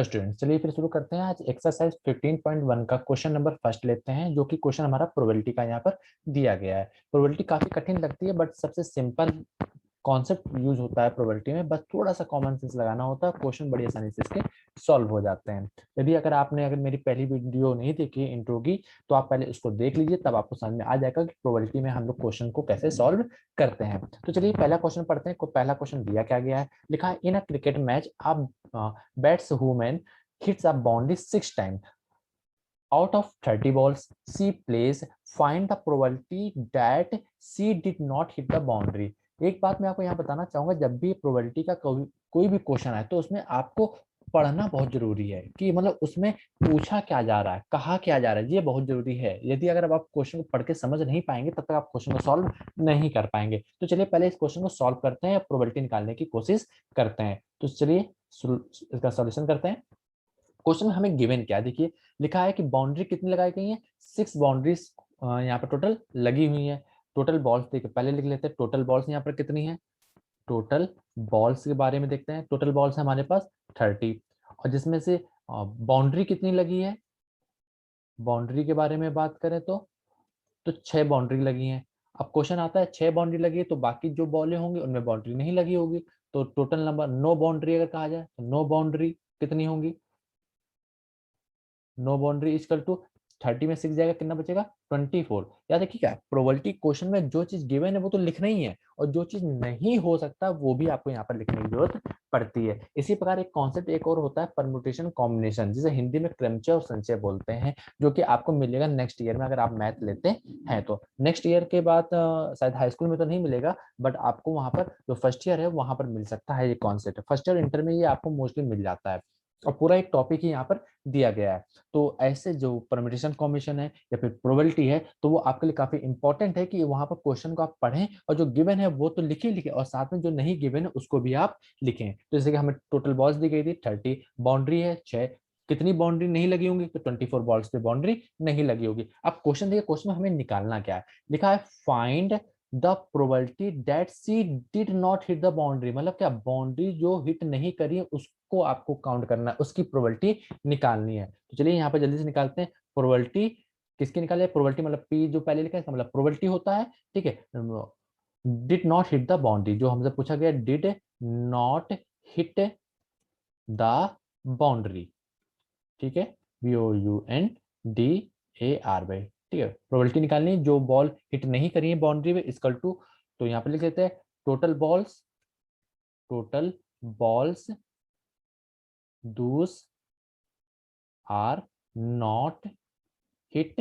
तो स्टूडेंट चलिए फिर शुरू करते हैं। आज एक्सरसाइज 15.1 का क्वेश्चन नंबर फर्स्ट लेते हैं, जो कि क्वेश्चन हमारा प्रोबेबिलिटी का यहाँ पर दिया गया है। प्रोबेबिलिटी काफी कठिन लगती है, बट सबसे सिंपल कॉन्सेप्ट यूज होता है प्रोबेबिलिटी में। बस थोड़ा सा कॉमन सेंस लगाना होता है, क्वेश्चन बड़ी आसानी से इसके सॉल्व हो जाते हैं। यदि अगर मेरी पहली वीडियो नहीं देखी इंट्रो की, तो आप पहले उसको देख लीजिए, तब आपको समझ में आ जाएगा कि प्रोबेबिलिटी में हम लोग क्वेश्चन को कैसे सॉल्व करते हैं। तो चलिए पहला क्वेश्चन पढ़ते हैं। पहला क्वेश्चन दिया क्या गया है, लिखा है इन अ क्रिकेट मैच आप batswoman hits a boundary 6 times. Out of 30 balls she plays, find the probability that she did not hit the boundary. एक बात मैं आपको यहाँ बताना चाहूंगा, जब भी प्रोबेबिलिटी का कोई भी क्वेश्चन है तो उसमें आपको पढ़ना बहुत जरूरी है कि मतलब उसमें पूछा क्या जा रहा है, कहा क्या जा रहा है, ये बहुत जरूरी है। यदि अगर आप क्वेश्चन को पढ़ के समझ नहीं पाएंगे, तब तक आप क्वेश्चन को सॉल्व नहीं कर पाएंगे। तो चलिए पहले इस क्वेश्चन को सॉल्व करते हैं, प्रोबेबिलिटी निकालने की कोशिश करते हैं। तो चलिए इसका सॉल्यूशन करते हैं। क्वेश्चन में हमें गिवन क्या देखिए, लिखा है कि बाउंड्री कितनी लगाई गई है, 6 बाउंड्रीज यहाँ पर टोटल लगी हुई है। टोटल बॉल्स देखिए, पहले लिख लेते हैं टोटल बॉल्स यहाँ पर कितनी है। टोटल बॉल्स के बारे में देखते हैं। टोटल बॉल्स है हमारे पास 30, और जिसमें से बाउंड्री कितनी लगी है, बाउंड्री के बारे में बात करें तो 6 बाउंड्री लगी हैं। अब क्वेश्चन आता है 6 बाउंड्री लगी है, तो बाकी जो बॉलें होंगी उनमें बाउंड्री नहीं लगी होगी, तो टोटल नंबर नो बाउंड्री अगर कहा जाए तो नो बाउंड्री कितनी होंगी, नो बाउंड्री इक्वल टू 30 में 6 जाएगा, कितना बचेगा 24। याद रखिए क्या प्रोबेबिलिटी क्वेश्चन में जो चीज गिवन है वो तो लिखना ही है, और जो चीज नहीं हो सकता वो भी आपको यहाँ पर लिखने की जरूरत पड़ती है। इसी प्रकार एक कॉन्सेप्ट एक और होता है परम्यूटेशन कॉम्बिनेशन, जिसे हिंदी में क्रमचय और संचय बोलते हैं, जो कि आपको मिलेगा नेक्स्ट ईयर में अगर आप मैथ लेते हैं। तो नेक्स्ट ईयर के बाद शायद हाई स्कूल में तो नहीं मिलेगा, बट आपको वहां पर जो फर्स्ट ईयर है वहां पर मिल सकता है। ये कॉन्सेप्ट फर्स्ट ईयर इंटर में ये आपको मोस्टली मिल जाता है, और पूरा एक टॉपिक ही यहाँ पर दिया गया है। तो ऐसे जो परम्यूटेशन कॉम्बिनेशन है या फिर प्रोबेबिलिटी है, तो वो आपके लिए काफी इंपॉर्टेंट है कि वहां पर क्वेश्चन को आप पढ़ें, और जो गिवन है वो तो लिखे और साथ में जो नहीं गिवन है उसको भी आप लिखें। तो जैसे कि हमें टोटल बॉल्स दी गई थी 30, बाउंड्री है 6, कितनी बाउंड्री नहीं लगी होंगी, तो 24 बॉल्स पे बाउंड्री नहीं लगी होगी। अब क्वेश्चन देखिए, क्वेश्चन में हमें निकालना क्या है, लिखा है find the probability that she did not hit the boundary. मतलब क्या बाउंड्री जो हिट नहीं करी है उसको आपको काउंट करना है, उसकी प्रोबेबिलिटी निकालनी है। तो चलिए यहाँ पे जल्दी से निकालते हैं। प्रोबेबिलिटी किसकी निकाले, प्रोबेबिलिटी मतलब पी जो पहले लिखा है इसका मतलब प्रोबेबिलिटी होता है, ठीक है। Did not hit the boundary, जो हमसे पूछा गया did not hit the boundary, ठीक है, BOUNDAR, ठीक है। प्रोबेबिलिटी निकालनी जो बॉल हिट नहीं करी है बाउंड्री में इक्वल टू, तो यहाँ पे लिख देते हैं टोटल बॉल्स दूस आर नॉट हिट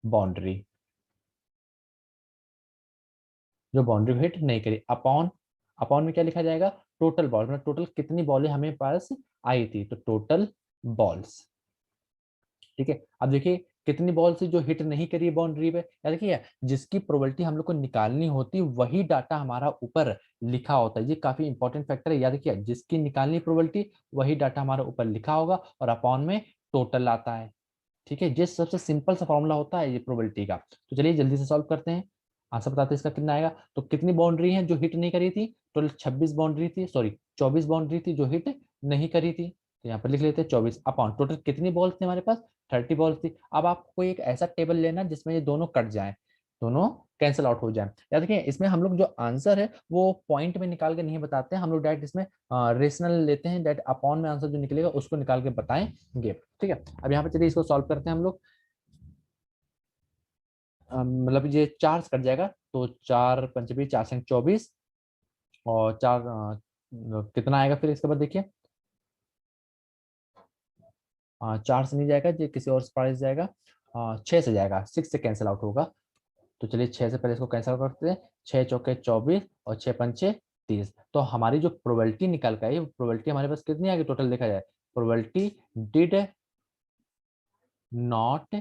बाउंड्री, जो बाउंड्री को हिट नहीं करी, अपॉन अपॉन में क्या लिखा जाएगा, टोटल बॉल, मतलब टोटल कितनी बॉलें हमें पास आई थी, तो टोटल बॉल्स, ठीक है। अब देखिए कितनी बॉल से जो हिट नहीं करी बाउंड्री पे, याद रखिए जिसकी प्रोबेबिलिटी हम लोग को निकालनी होती वही डाटा हमारा ऊपर लिखा होता है। ये काफी इंपॉर्टेंट फैक्टर है, याद रखिए जिसकी निकालनी प्रोबेबिलिटी वही डाटा हमारा ऊपर लिखा होगा, और अपॉन में टोटल आता है, ठीक है। ये सबसे सिंपल सा फॉर्मूला होता है ये प्रोबेबिलिटी का। तो चलिए जल्दी से सॉल्व करते हैं, आंसर बताते हैं इसका कितना आएगा। तो कितनी बाउंड्री है जो हिट नहीं करी थी, टोटल 26 बाउंड्री थी, सॉरी 24 बाउंड्री थी जो हिट नहीं करी थी, तो यहाँ पर लिख लेते हैं 24 अपॉन टोटल कितनी बॉल्स थी हमारे पास, 30 बॉल्स थी। अब आपको एक ऐसा टेबल लेना जिसमें ये दोनों कट जाए, दोनों कैंसिल आउट हो जाए। याद रखिए इसमें हम लोग जो आंसर है वो पॉइंट में निकाल के नहीं बताते हैं, हम लोग डायरेक्ट इसमें रेशनल लेते हैं, डायरेक्ट अपॉन में आंसर जो निकलेगा उसको निकाल के बताएंगे, ठीक है। अब यहाँ पे चलिए इसको सॉल्व करते हैं हम लोग। मतलब ये 4 से कट जाएगा, तो 4 पंचबी 4 से 24, और 4 कितना आएगा फिर इसके बाद देखिए, 4 से नहीं जाएगा, ये किसी और से पास जाएगा, 6 से जाएगा, 6 से कैंसिल आउट होगा। तो चलिए 6 से पहले इसको कैंसिल करते हैं, 6 चौके 24 और 6 पंचे 30। तो हमारी जो प्रोबेबिलिटी निकल के आई, प्रोबेबिलिटी हमारे पास कितनी आ गई टोटल देखा जाए, probability did not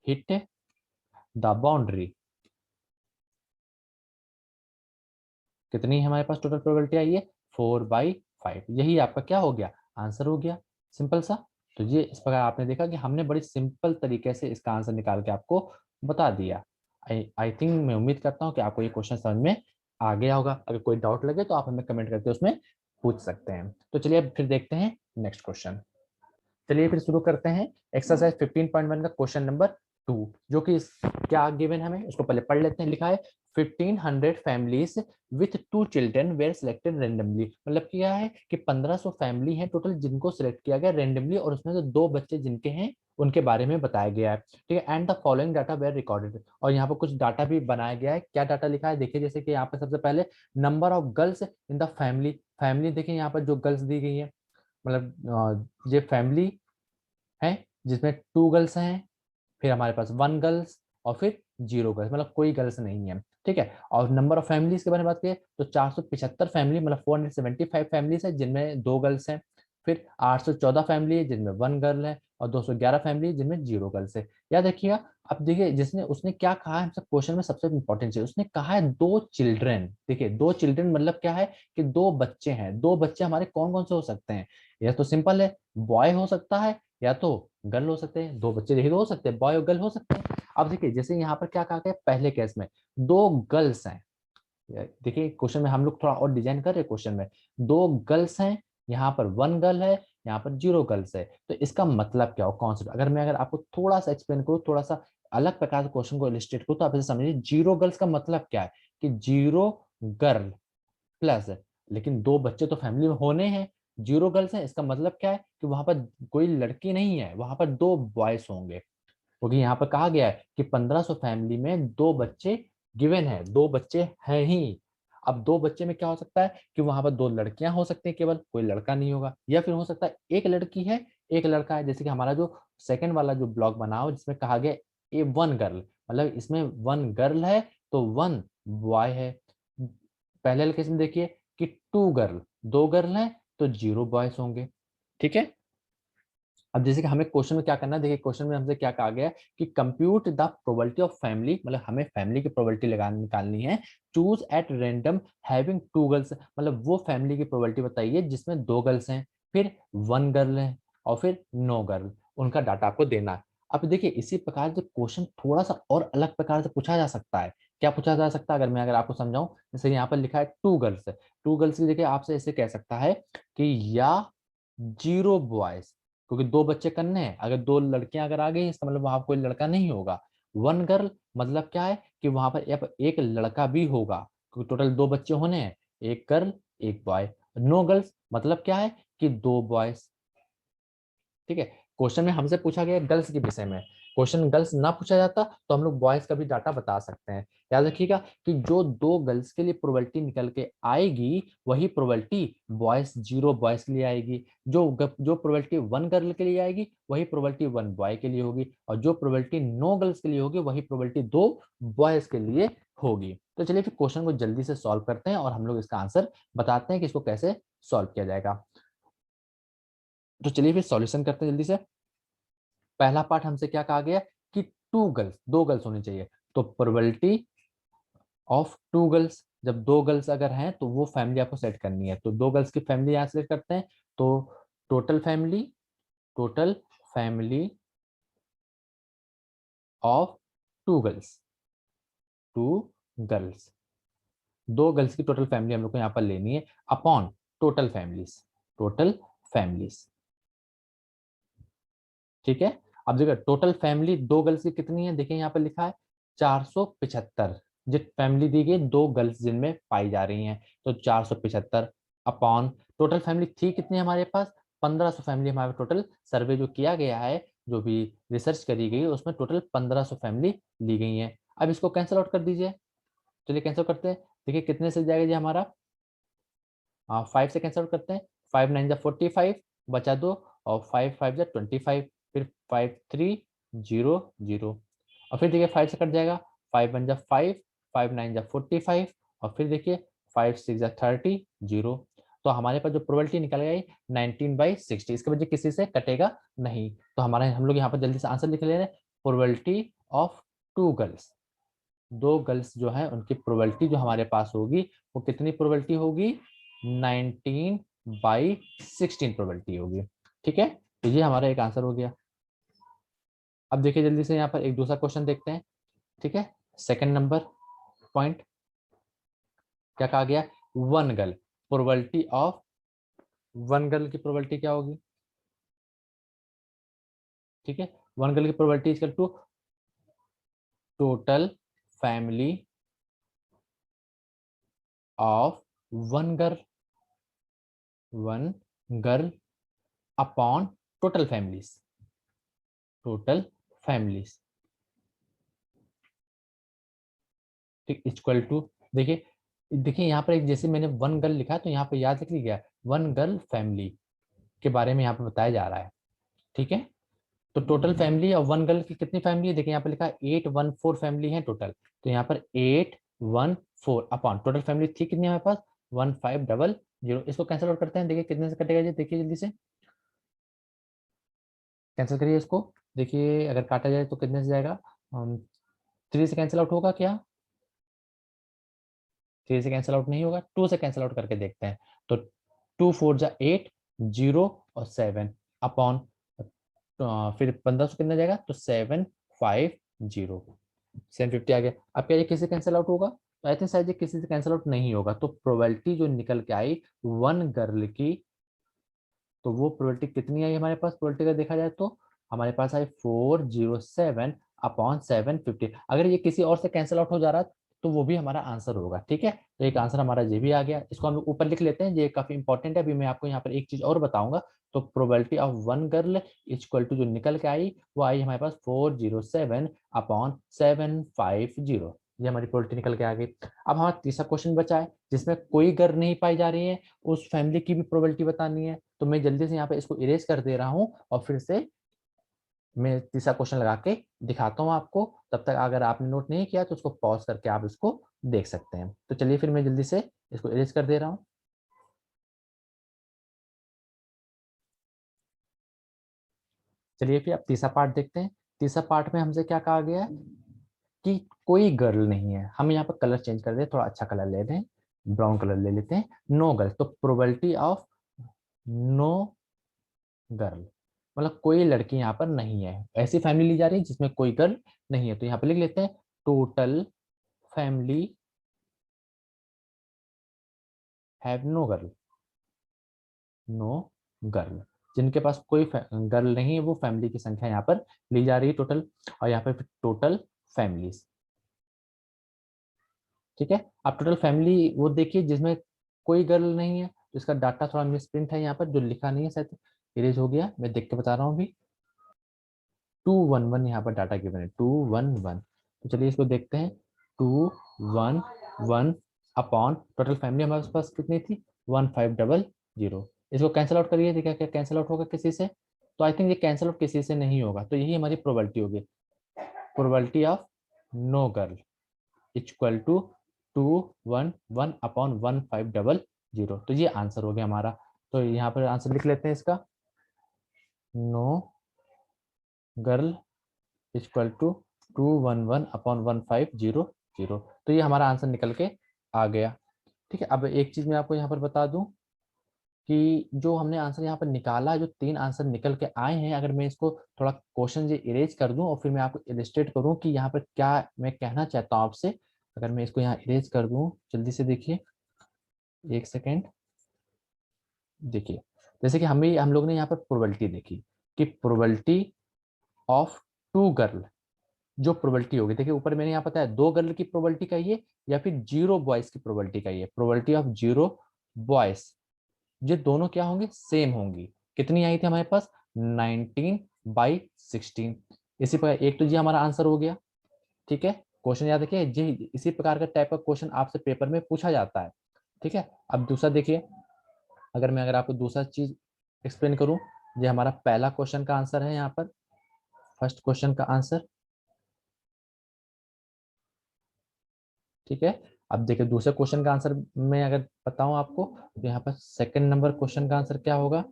hit the boundary, कितनी है हमारे पास टोटल प्रोबेबिलिटी आई है, 4/5। यही आपका क्या हो गया, आंसर हो गया, सिंपल सा। तो ये इस प्रकार आपने देखा कि हमने बड़ी सिंपल तरीके से इसका आंसर निकाल के आपको बता दिया। आई थिंक मैं उम्मीद करता हूँ कि आपको ये क्वेश्चन समझ में आ गया होगा। अगर कोई डाउट लगे तो आप हमें कमेंट करके उसमें पूछ सकते हैं। तो चलिए अब फिर देखते हैं नेक्स्ट क्वेश्चन। चलिए फिर शुरू करते हैं एक्सरसाइज 15.1 का क्वेश्चन नंबर 2, जो कि क्या गिवन हमें उसको पहले पढ़ लेते हैं। लिखा है 1500 families with 2 children were selected randomly. मतलब क्या है कि 1500 फैमिली है टोटल जिनको सिलेक्ट किया गया रेंडमली, और उसमें से 2 बच्चे जिनके हैं उनके बारे में बताया गया है। ठीक है, and the following data were recorded. और यहाँ पर कुछ डाटा भी बनाया गया है। क्या डाटा लिखा है देखिए, जैसे कि यहाँ पर सबसे पहले number of girls in the family. Family देखिए यहाँ पर जो गर्ल्स दी गई है, मतलब ये फैमिली है जिसमें 2 गर्ल्स हैं, फिर हमारे पास 1 गर्ल्स और फिर 0 गर्ल्स, मतलब कोई गर्ल्स नहीं है। ठीक है, और नंबर ऑफ फैमिलीज के बारे में बात करें तो 475 फैमिली, मतलब 475 फैमिलीज है जिनमें 2 गर्ल्स हैं। फिर 814 फैमिली है जिनमें 1 गर्ल है, और 211 फैमिली जिनमें 0 गर्ल्स है। याद रखिएगा। अब देखिए जिसने उसने क्या कहा है हमसे क्वेश्चन में, सबसे इंपॉर्टेंट चीज उसने कहा है 2 चिल्ड्रन। देखिए 2 चिल्ड्रन मतलब क्या है कि 2 बच्चे हैं। 2 बच्चे हमारे कौन कौन से हो सकते हैं? यह तो सिंपल है, बॉय हो सकता है या तो गर्ल हो सकते हैं। 2 बच्चे देखिए हो सकते हैं, बॉय और गर्ल हो सकते हैं। अब देखिए जैसे यहाँ पर क्या कहा गया पहले केस में 2 गर्ल्स हैं। देखिए क्वेश्चन में हम लोग थोड़ा और डिजाइन कर रहे हैं। क्वेश्चन में 2 गर्ल्स हैं, यहाँ पर 1 गर्ल है, यहाँ पर 0 गर्ल्स है। तो इसका मतलब क्या हो कॉन्सेप्ट, अगर आपको थोड़ा सा एक्सप्लेन करूँ, थोड़ा सा अलग प्रकार से क्वेश्चन को इलिस्ट्रेट करूँ, तो आप इसे समझिए 0 गर्ल्स का मतलब क्या है कि 0 गर्ल प्लस, लेकिन 2 बच्चे तो फैमिली में होने हैं। 0 गर्ल्स हैं, इसका मतलब क्या है कि वहां पर कोई लड़की नहीं है, वहां पर 2 बॉयज होंगे। क्योंकि यहाँ पर कहा गया है कि 1500 फैमिली में 2 बच्चे गिवन है, 2 बच्चे हैं ही। अब 2 बच्चे में क्या हो सकता है कि वहां पर 2 लड़कियां हो सकती हैं, केवल कोई लड़का नहीं होगा, या फिर हो सकता है 1 लड़की है 1 लड़का है। जैसे कि हमारा जो सेकंड वाला जो ब्लॉक बना हो जिसमें कहा गया ए 1 गर्ल, मतलब इसमें 1 गर्ल है तो 1 बॉय है। पहले केस में देखिए कि 2 गर्ल, 2 गर्ल है तो 0 बॉयज होंगे। ठीक है, अब जैसे कि हमें क्वेश्चन में क्या करना है, देखिए क्वेश्चन में हमसे क्या कहा गया है कि compute the probability of family, मतलब हमें फैमिली की प्रोबेबिलिटी लगा निकालनी है। Choose at random having 2 girls, मतलब वो फैमिली की प्रोबेबिलिटी बताइए जिसमें 2 गर्ल्स हैं, फिर 1 गर्ल है और फिर नो गर्ल, उनका डाटा आपको देना है। अब देखिए इसी प्रकार से क्वेश्चन थोड़ा सा और अलग प्रकार से पूछा जा सकता है। क्या पूछा जा सकता है अगर आपको समझाऊं, जैसे यहाँ पर लिखा है 2 गर्ल्स है। 2 गर्ल्स की देखिए आपसे ऐसे कह सकता है कि या 0 बॉयज, क्योंकि 2 बच्चे करने हैं, अगर 2 लड़कियां अगर आ गई इसका मतलब वहां कोई लड़का नहीं होगा। 1 गर्ल मतलब क्या है कि वहां पर एक लड़का भी होगा, क्योंकि टोटल 2 बच्चे होने हैं, 1 गर्ल 1 बॉय। नो गर्ल्स मतलब क्या है कि 2 बॉयज। ठीक है, क्वेश्चन में हमसे पूछा गया गर्ल्स के विषय में, क्वेश्चन गर्ल्स ना पूछा जाता तो हम लोग बॉयज का भी डाटा बता सकते हैं। याद रखिएगा कि जो 2 गर्ल्स के लिए प्रोबेबिलिटी निकल के आएगी वही प्रोबेबिलिटी बॉयज 0 बॉयज के लिए आएगी। जो प्रोबेबिलिटी 1 गर्ल के लिए आएगी वही प्रोबेबिलिटी 1 बॉय के लिए होगी, और जो प्रोबेबिलिटी नो गर्ल्स के लिए होगी वही प्रोबेबिलिटी 2 बॉयज के लिए होगी। तो चलिए फिर क्वेश्चन को जल्दी से सॉल्व करते हैं और हम लोग इसका आंसर बताते हैं कि इसको कैसे सॉल्व किया जाएगा। तो चलिए फिर सॉल्यूशन करते हैं जल्दी से। पहला पार्ट हमसे क्या कहा गया कि 2 गर्ल्स होनी चाहिए, तो प्रोबेबिलिटी ऑफ 2 गर्ल्स, जब 2 गर्ल्स अगर हैं तो वो फैमिली आपको सेट करनी है, तो 2 गर्ल्स की फैमिली यहाँ सेलेक्ट करते हैं। तो total family total family of 2 girls, 2 girls, 2 girls की टोटल फैमिली हम लोग को यहाँ पर लेनी है अपॉन टोटल फैमिलीज। ठीक है, अब देखिए टोटल फैमिली 2 गर्ल्स की कितनी है, देखिए यहाँ पर लिखा है 475। जिस फैमिली दी गई 2 गर्ल्स जिनमें पाई जा रही हैं, तो 475 अपॉन टोटल फैमिली थी कितनी हमारे पास 1500 फैमिली। हमारे टोटल सर्वे जो किया गया है, जो भी रिसर्च करी गई उसमें टोटल 1500 फैमिली ली गई है। अब इसको कैंसिल आउट कर दीजिए। चलिए कैंसिल करते हैं। देखिए कितने से जाएगा जी हमारा, 5 से कैंसिल आउट करते हैं। 5 9 जा 45 बचा 2, और 5 5 जा 25, फिर 5 3 0 0, और फिर देखिए 5 से कट जाएगा। 5 1 जा 5, 5 9 जा 45, और फिर देखिए 5 6 जा 30 0। तो हमारे पास जो प्रोबेबिलिटी निकल गई 19/60, इसके वजह किसी से कटेगा नहीं। तो हमारे हम लोग यहाँ पर जल्दी से आंसर लिख ले रहे हैं। प्रोबेबिलिटी ऑफ 2 गर्ल्स, 2 गर्ल्स जो है उनकी प्रोबेबिलिटी जो हमारे पास होगी वो कितनी प्रोबेबिलिटी होगी, 19/16 प्रोबेबिलिटी होगी। ठीक है, तो ये हमारा एक आंसर हो गया। अब देखिए जल्दी से यहाँ पर एक दूसरा क्वेश्चन देखते हैं। ठीक है, सेकंड नंबर पॉइंट क्या कहा गया, 1 girl probability of one girl की प्रोबेबिलिटी क्या होगी? ठीक है, वन गर्ल की probability equal to total family of one girl, one girl upon total families, total families. ठीक, इक्वल टू, देखिए देखिए यहाँ पर एक, जैसे मैंने वन गर्ल लिखा है तो यहाँ पर याद रख लिया, वन गर्ल फैमिली के बारे में यहाँ पे बताया जा रहा है। ठीक है, तो टोटल फैमिली और वन गर्ल की कितनी फैमिली है? देखिए यहाँ पे लिखा है 814 फैमिली है टोटल, तो यहाँ पर 814 अपॉन टोटल फैमिली थी कितनी हमारे पास? 1500। इसको कैंसिल आउट करते हैं, देखिए कितने से कटेगा जी, देखिए जल्दी से कैंसिल करिए इसको। देखिए अगर काटा जाए तो कितने से जाएगा? 3 से कैंसिल आउट होगा क्या? 3 से कैंसिल आउट नहीं होगा, 2 से कैंसिल आउट करके देखते हैं। तो 2 4 जा 8, 0 और 7 अपॉन, फिर 15 से कितना जाएगा? तो 750, 750 आ गया। अब क्या ये किसी कैंसिल आउट होगा? तो आई थिंक शायद ये किसी से कैंसिल आउट नहीं होगा, तो प्रोबेबिलिटी जो निकल के आई वन गर्ल की, तो वो प्रोबेबिलिटी कितनी आई हमारे पास? प्रोबेबिलिटी का देखा जाए तो हमारे पास आई 407 अपॉन 750। अगर ये किसी और से कैंसिल आउट हो जा रहा है तो वो भी हमारा आंसर होगा। ठीक है, तो एक आंसर हमारा ये भी आ गया, इसको हम ऊपर लिख लेते हैं, ये काफी इंपॉर्टेंट है। अभी मैं आपको यहाँ पर एक चीज और बताऊंगा। तो probability of one girl equal to जो निकल के आई वो आई हमारे पास 407 अपॉन 750, ये हमारी प्रोबेबिलिटी निकल के आ गई। अब हमारा तीसरा क्वेश्चन बचा है जिसमें कोई गर्ल नहीं पाई जा रही है, उस फैमिली की भी प्रोबेबिलिटी बतानी है। तो मैं जल्दी से यहाँ पे इसको इरेज कर दे रहा हूँ और फिर से मैं तीसरा क्वेश्चन लगा के दिखाता हूँ आपको। तब तक अगर आपने नोट नहीं किया तो उसको पॉज करके आप इसको देख सकते हैं। तो चलिए फिर मैं जल्दी से इसको इरेज कर दे रहा हूँ। चलिए फिर अब तीसरा पार्ट देखते हैं। तीसरा पार्ट में हमसे क्या कहा गया है कि कोई गर्ल नहीं है। हम यहाँ पर कलर चेंज कर दे, थोड़ा अच्छा कलर ले लें, ब्राउन कलर ले लेते हैं। नो गर्ल, तो प्रोबेबिलिटी ऑफ नो गर्ल, मतलब कोई लड़की यहाँ पर नहीं है, ऐसी फैमिली ली जा रही है जिसमें कोई गर्ल नहीं है। तो यहाँ पे लिख लेते हैं total family have no girl, no girl, जिनके पास कोई गर्ल नहीं है वो फैमिली की संख्या यहाँ पर ली जा रही है टोटल, और यहाँ पर टोटल फैमिलीज। ठीक है, आप टोटल फैमिली वो देखिए जिसमें कोई गर्ल नहीं है, तो इसका डाटा थोड़ा मिसप्रिंट है यहाँ पर, जो लिखा नहीं है शायद इरेज हो गया, मैं देख के बता रहा हूँ अभी। 211 यहाँ पर डाटा गिवन है, 211। तो चलिए इसको देखते हैं। 211 अपॉन टोटल फैमिली हमारे पास कितनी थी? 1500। इसको कैंसिल आउट करिए, देखिए क्या कैंसिल आउट होगा किसी से? तो आई थिंक ये कैंसिल आउट किसी से नहीं होगा, तो यही हमारी प्रोबेबिलिटी होगी, probability of no girl equal to 211 upon 1500। तो ये आंसर हो गया हमारा। तो यहाँ पर आंसर लिख लेते हैं इसका, no girl equal to 211 upon 1500। तो ये हमारा आंसर निकल के आ गया। ठीक है, अब एक चीज मैं आपको यहाँ पर बता दूं कि जो हमने आंसर यहाँ पर निकाला, जो 3 आंसर निकल के आए हैं, अगर मैं इसको थोड़ा क्वेश्चन जो इरेज कर दूं और फिर मैं आपको इलिस्ट्रेट करूं कि यहाँ पर क्या मैं कहना चाहता हूँ आपसे। अगर मैं इसको यहाँ इरेज कर दूं, जल्दी से देखिए, एक सेकेंड। देखिए जैसे कि हम लोग ने यहाँ पर प्रोबेबिलिटी देखी कि प्रोबेबिलिटी ऑफ टू गर्ल, जो प्रोबेबिलिटी होगी, देखिए ऊपर मैंने यहाँ बताया 2 गर्ल की प्रोबेबिलिटी का ये, या फिर 0 बॉयज की प्रोबेबिलिटी का ये, प्रोबेबिलिटी ऑफ 0 बॉयज, ये दोनों क्या होंगे? सेम होंगी। कितनी आई थी हमारे पास? 19/16। इसी प्रकार एक तो ये हमारा आंसर हो गया। ठीक है, क्वेश्चन याद रखिए, ये इसी प्रकार का टाइप का क्वेश्चन आपसे पेपर में पूछा जाता है। ठीक है, अब दूसरा देखिए, अगर आपको दूसरा चीज एक्सप्लेन करूं, ये हमारा पहला क्वेश्चन का आंसर है यहाँ पर, फर्स्ट क्वेश्चन का आंसर। ठीक है, अब देखिए दूसरे क्वेश्चन का आंसर मैं अगर बताऊं आपको, तो यहाँ पर सेकंड नंबर क्वेश्चन का आंसर क्या होगा?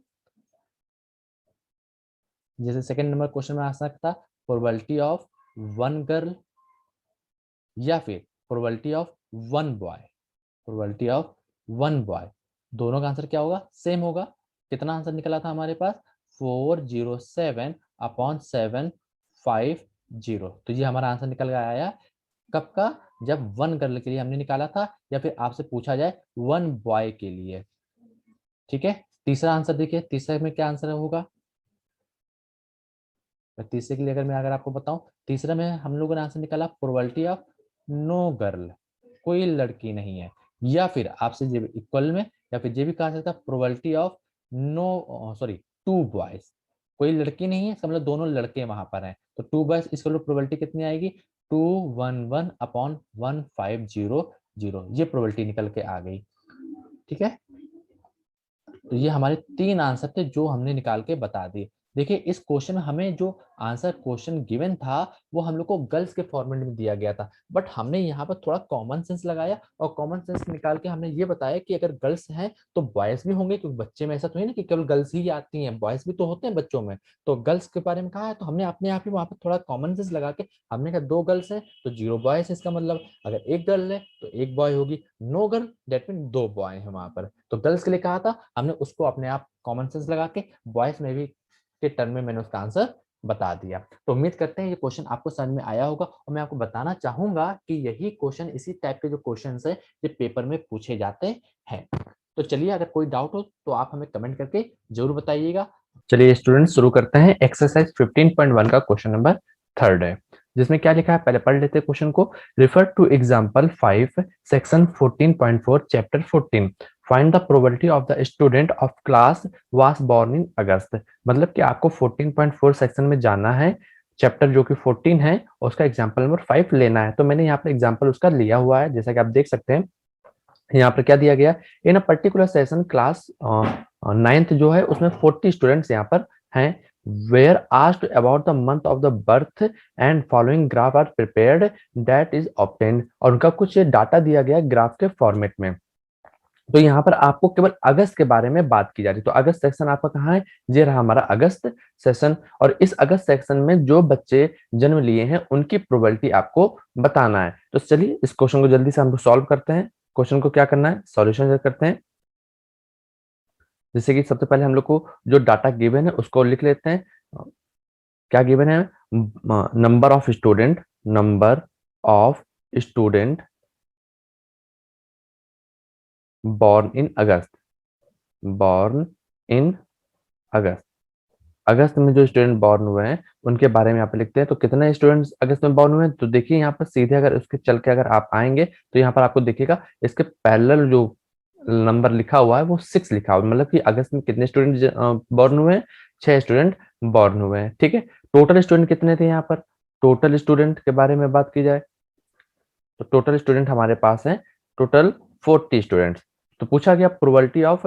जैसे सेकंड नंबर क्वेश्चन में आ सकता, प्रोबेबिलिटी ऑफ वन गर्ल या फिर probability of one boy, probability of one boy, दोनों का आंसर क्या होगा? सेम होगा। कितना आंसर निकला था हमारे पास? 407 अपॉन 750। तो ये हमारा आंसर निकल गया आया कब का? जब वन गर्ल के लिए हमने निकाला था, या फिर आपसे पूछा जाए वन बॉय के लिए। ठीक है, तीसरा आंसर देखिए, तीसरे में क्या आंसर होगा। तीसरे के लिए अगर आपको बताऊं, तीसरे में हम लोगों ने आंसर निकाला प्रोबेबिलिटी ऑफ नो गर्ल, कोई लड़की नहीं है, या फिर आपसे ये इक्वल में, या फिर ये भी कहा सकता है probability of no sorry two boys, कोई लड़की नहीं है, इसका मतलब दोनों लड़के वहां पर हैं, तो टू बॉयज इसको प्रोबेबिलिटी कितनी आएगी, 211/1500, ये प्रोबेबिलिटी निकल के आ गई। ठीक है, तो ये हमारे तीन आंसर थे जो हमने निकाल के बता दिए। देखिए इस क्वेश्चन में हमें जो आंसर क्वेश्चन गिवन था वो हम लोग को गर्ल्स के फॉर्मेट में दिया गया था, बट हमने यहाँ पर थोड़ा कॉमन सेंस लगाया और कॉमन सेंस निकाल के हमने ये बताया कि अगर गर्ल्स हैं तो बॉयज भी होंगे, क्योंकि बच्चे में ऐसा तो है ना कि केवल गर्ल्स ही आती हैं, बॉयज भी तो होते हैं बच्चों में, तो गर्ल्स के बारे में कहा है, तो हमने अपने आप ही वहां पर थोड़ा कॉमन सेंस लगा के हमने कहा 2 गर्ल्स हैं तो 0 बॉयज, इसका मतलब अगर एक गर्ल है तो एक बॉय होगी, no girl that mean 2 boy है वहां पर, तो गर्ल्स के लिए कहा था, हमने उसको अपने आप कॉमन सेंस लगा के बॉयज में भी के टर्म में मैंने उसका आंसर बता दिया। तो उम्मीद करते हैं ये क्वेश्चन आपको समझ में आया होगा, और मैं आपको बताना चाहूंगा कि यही क्वेश्चन, इसी टाइप के जो क्वेश्चन है ये पेपर में पूछे जाते हैं। तो चलिए, अगर कोई डाउट हो तो आप हमें कमेंट करके जरूर बताइएगा। चलिए स्टूडेंट, शुरू करते हैं। एक्सरसाइज 15.1 का क्वेश्चन नंबर 3 है, जिसमें क्या लिखा है पहले पढ़ लेते हैं क्वेश्चन को। Refer to example 5 section 14.4 chapter 14, find the probability of the student of class was born in August. मतलब कि आपको 14.4 सेक्शन में जाना है, चैप्टर जो कि 14 है, और उसका एग्जांपल नंबर 5 लेना है। तो मैंने यहाँ पर एग्जांपल उसका लिया हुआ है, जैसा कि आप देख सकते हैं यहाँ पर क्या दिया गया, in a particular session class 9th जो है उसमें 40 स्टूडेंट्स यहाँ पर हैं, were asked about the month of the birth and following graph are prepared that is obtained, और उनका कुछ डाटा दिया गया ग्राफ के फॉर्मेट में। तो यहाँ पर आपको केवल अगस्त के बारे में बात की जा रही है, तो अगस्त सेक्शन आपका कहाँ है, ये रहा हमारा अगस्त सेशन, और इस अगस्त सेक्शन में जो बच्चे जन्म लिए हैं उनकी प्रोबेबिलिटी आपको बताना है। तो चलिए इस क्वेश्चन को जल्दी से हम सॉल्व करते हैं। क्वेश्चन को क्या करना है, सॉल्यूशन करते हैं। जैसे कि सबसे पहले हम लोग को जो डाटा गिवन है उसको लिख लेते हैं। क्या गिवन है, number of student, number of student born in August, born in August, August में जो स्टूडेंट बॉर्न हुए हैं उनके बारे में यहाँ पे लिखते हैं। तो कितने स्टूडेंट्स अगस्त में बॉर्न हुए हैं, तो देखिए यहाँ पर सीधे अगर उसके चल के अगर आप आएंगे तो यहाँ पर आपको देखिएगा इसके पैरेलल जो नंबर लिखा हुआ है वो 6 लिखा हुआ है, मतलब कि अगस्त में कितने स्टूडेंट बॉर्न हुए हैं, 6 स्टूडेंट बॉर्न हुए हैं। ठीक है, टोटल स्टूडेंट कितने थे यहाँ पर, टोटल स्टूडेंट के बारे में बात की जाए तो टोटल स्टूडेंट हमारे पास है टोटल 40 स्टूडेंट्स। तो पूछा गया probability of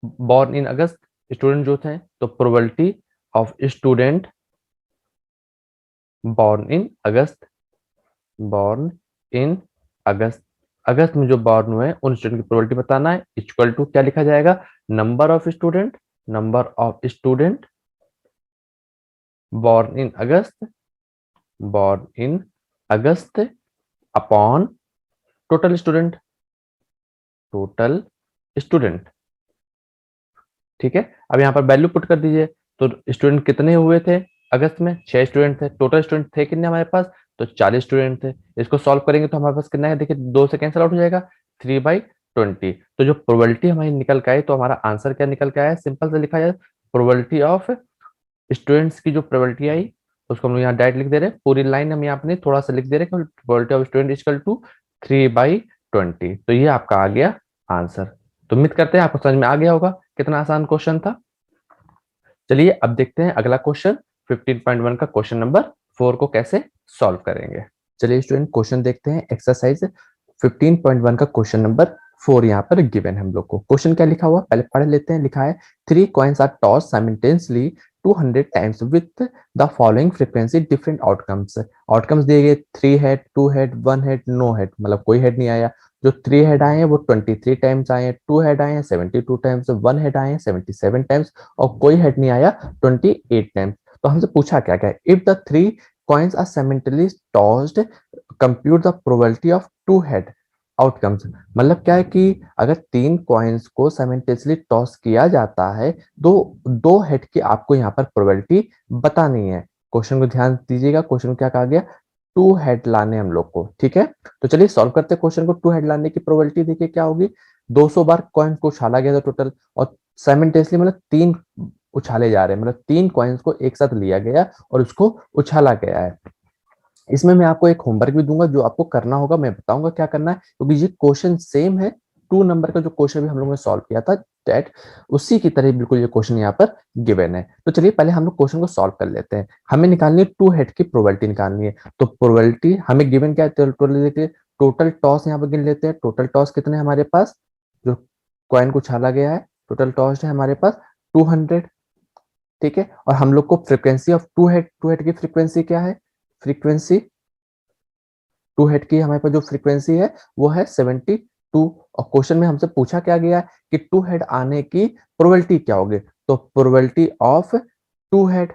born in August student जो थे, तो probability of student born in August, born in August, August में जो बॉर्न हुए उन स्टूडेंट की प्रोबेबिलिटी बताना है, इक्वल टू क्या लिखा जाएगा, number of student, number of student born in August, born in August upon total student, total student. ठीक है, अब यहाँ पर वैल्यू पुट कर दीजिए। तो स्टूडेंट कितने हुए थे अगस्त में, 6 स्टूडेंट थे, टोटल स्टूडेंट थे कितने हमारे पास, तो 40 स्टूडेंट थे। इसको सॉल्व करेंगे तो हमारे पास कितना है, देखिए 2 से कैंसिल आउट हो जाएगा, 3/20। तो जो प्रोबेबिलिटी हमारी निकल के आई, तो हमारा आंसर क्या निकल के आया, सिंपल से लिखा जाए, प्रोबेबिलिटी ऑफ स्टूडेंट्स की जो प्रोबेबिलिटी आई उसको हम लोग यहाँ डायरेक्ट लिख दे रहे हैं, पूरी लाइन हम यहाँ अपनी थोड़ा सा लिख दे रहे हैं, probability of student equal to 3/20। तो ये आपका आ गया आंसर। तो उम्मीद करते हैं आपको समझ में आ गया होगा, कितना आसान क्वेश्चन था। चलिए अब देखते हैं अगला क्वेश्चन 15.1 का क्वेश्चन नंबर 4 को कैसे सॉल्व करेंगे। चलिए स्टूडेंट क्वेश्चन देखते हैं, एक्सरसाइज 15.1 का क्वेश्चन नंबर 4 यहाँ पर गिवन है हम लोग को। क्वेश्चन क्या लिखा हुआ पहले पढ़ लेते हैं। लिखा है 3 coins are toss simultaneously 200 times with the following frequency different outcomes. Outcomes दिए गए 3 head, 2 head, 1 head, no head, मतलब कोई हेड नहीं आया। जो 3 हेड आए हैं वो 23 टाइम्स आए हैं, 2 हेड आए हैं 72 टाइम्स, 1 हेड आए हैं 77 टाइम्स, और कोई हेड नहीं आया 28 टाइम्स। तो हमसे पूछा क्या क्या, if the 3 coins are simultaneously tossed compute the probability of 2 head outcomes. मतलब क्या है कि अगर 3 कॉइन्स को साइमल्टेनियसली टॉस किया जाता है तो 2 हेड की आपको यहाँ पर प्रोबेबिलिटी बतानी है। क्वेश्चन को ध्यान दीजिएगा, क्वेश्चन क्या कहा गया, 2 हेड लाने हम लोग को। ठीक है, तो चलिए सॉल्व करते हैं क्वेश्चन को। 2 हेड लाने की प्रोबेबिलिटी देखिए क्या होगी, 200 बार कॉइन को उछाला गया था टोटल, और साइमल्टेनियसली मतलब 3 उछाले जा रहे हैं, मतलब 3 कॉइन्स को एक साथ लिया गया और उसको उछाला गया है। इसमें मैं आपको एक होमवर्क भी दूंगा जो आपको करना होगा, मैं बताऊंगा क्या करना है, क्योंकि ये क्वेश्चन सेम है 2 नंबर का जो क्वेश्चन भी हम लोगों ने सॉल्व किया था दैट, उसी की तरह बिल्कुल ये क्वेश्चन यहाँ पर गिवन है। तो चलिए पहले हम लोग क्वेश्चन को सॉल्व कर लेते हैं। हमें निकालनी है 2 हेड की प्रोबेबिलिटी निकालनी है। तो प्रोबेबिलिटी हमें गिवन क्या है, टोटल टॉस यहाँ पर गिन लेते हैं। टोटल टॉस कितने हमारे पास, जो कॉइन को उछाला गया है, टोटल टॉस है हमारे पास 200। ठीक है, और हम लोग को फ्रीक्वेंसी ऑफ टू हेड की फ्रीक्वेंसी क्या है, फ्रीक्वेंसी 2 हेड की हमारे पास जो फ्रीक्वेंसी है वो है 72। और क्वेश्चन में हमसे पूछा क्या गया कि 2 हेड आने की प्रोबेबिलिटी क्या होगी। तो प्रोबेबिलिटी ऑफ 2 हेड,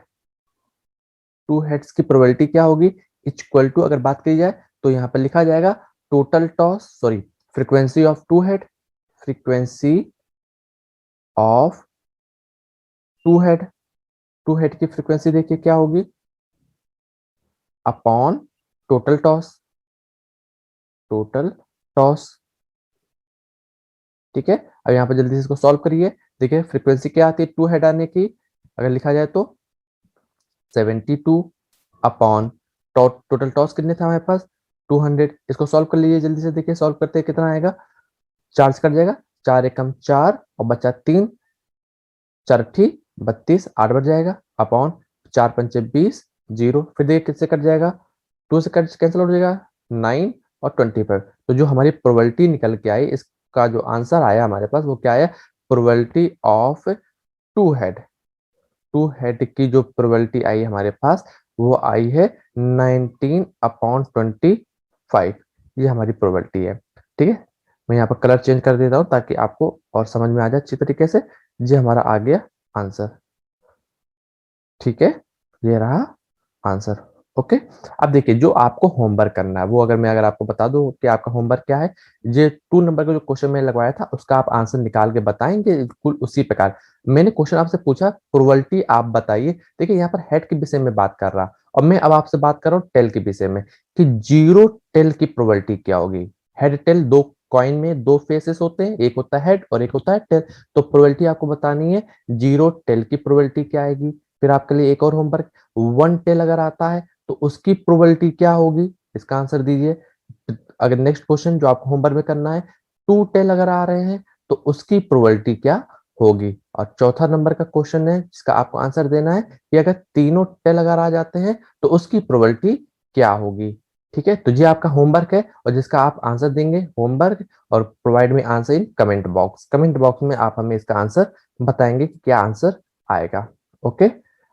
2 हेड्स की प्रोबेबिलिटी क्या होगी, इक्वल टू, अगर बात की जाए तो यहाँ पर लिखा जाएगा total toss, sorry, frequency of 2 head, frequency of 2 head, 2 head की फ्रीक्वेंसी देखिए क्या होगी, upon total toss, total toss. ठीक है, अब यहाँ पर जल्दी से इसको सॉल्व करिए। देखिए फ्रीक्वेंसी क्या आती है 2 हेड आने की, अगर लिखा जाए तो 72 अपॉन टोटल टॉस कितने थे हमारे पास 200। इसको सॉल्व कर लीजिए जल्दी से, देखिए सॉल्व करते हैं कितना आएगा, 4 से कट जाएगा, 4 एकम 4 और बचा 3, 4 ठीक 32, 8 बच जाएगा, अपॉन 4 पंचे 20, 0, फिर देखिए किससे कट जाएगा, 2 से कट कैंसिल हो जाएगा, 9 और 25। तो जो हमारी प्रोबेबिलिटी निकल के आई, इसका जो आंसर आया हमारे पास वो क्या है, प्रोबेबिलिटी ऑफ 2 हेड, 2 हेड की जो प्रोबेबिलिटी आई हमारे पास वो आई है 19/25। ये हमारी प्रोबेबिलिटी है। ठीक है, मैं यहाँ पर कलर चेंज कर देता हूँ ताकि आपको और समझ में आ जाए अच्छी तरीके से। ये हमारा आ गया आंसर। ठीक है, ये रहा आंसर। ओके, अब देखिए जो आपको होमवर्क करना है वो अगर आपको बता दूं कि आपका होमवर्क क्या है, ये 2 नंबर का जो क्वेश्चन मैंने लगवाया था उसका आप आंसर निकाल के बताएंगे बिल्कुल उसी प्रकार। मैंने क्वेश्चन आपसे पूछा प्रोबेबिलिटी आप बताइए, देखिए यहाँ पर हेड के विषय में बात कर रहा, और मैं अब आपसे बात कर रहा हूँ टेल के विषय में, कि 0 टेल की प्रोबेबिलिटी क्या होगी। हेड टेल, दो कॉइन में 2 फेसेस होते हैं, एक होता है हेड और एक होता है टेल। तो प्रोबेबिलिटी आपको बतानी है 0 टेल की प्रोबेबिलिटी क्या आएगी। फिर आपके लिए एक और होमवर्क, 1 टेल अगर आता है तो उसकी प्रोबेबिलिटी क्या होगी, इसका आंसर दीजिए। अगर नेक्स्ट क्वेश्चन जो आपको होमवर्क में करना है, 2 टेल अगर आ रहे हैं तो उसकी प्रोबेबिलिटी क्या होगी। और चौथा नंबर का क्वेश्चन है जिसका आपको आंसर देना है कि अगर तीनों टेल अगर आ जाते हैं तो उसकी प्रोबेबिलिटी क्या होगी। ठीक है, तो ये आपका होमवर्क है और जिसका आप आंसर देंगे होमवर्क, और प्रोवाइड में answer in comment box, comment box में आप हमें इसका आंसर बताएंगे कि क्या आंसर आएगा। ओके,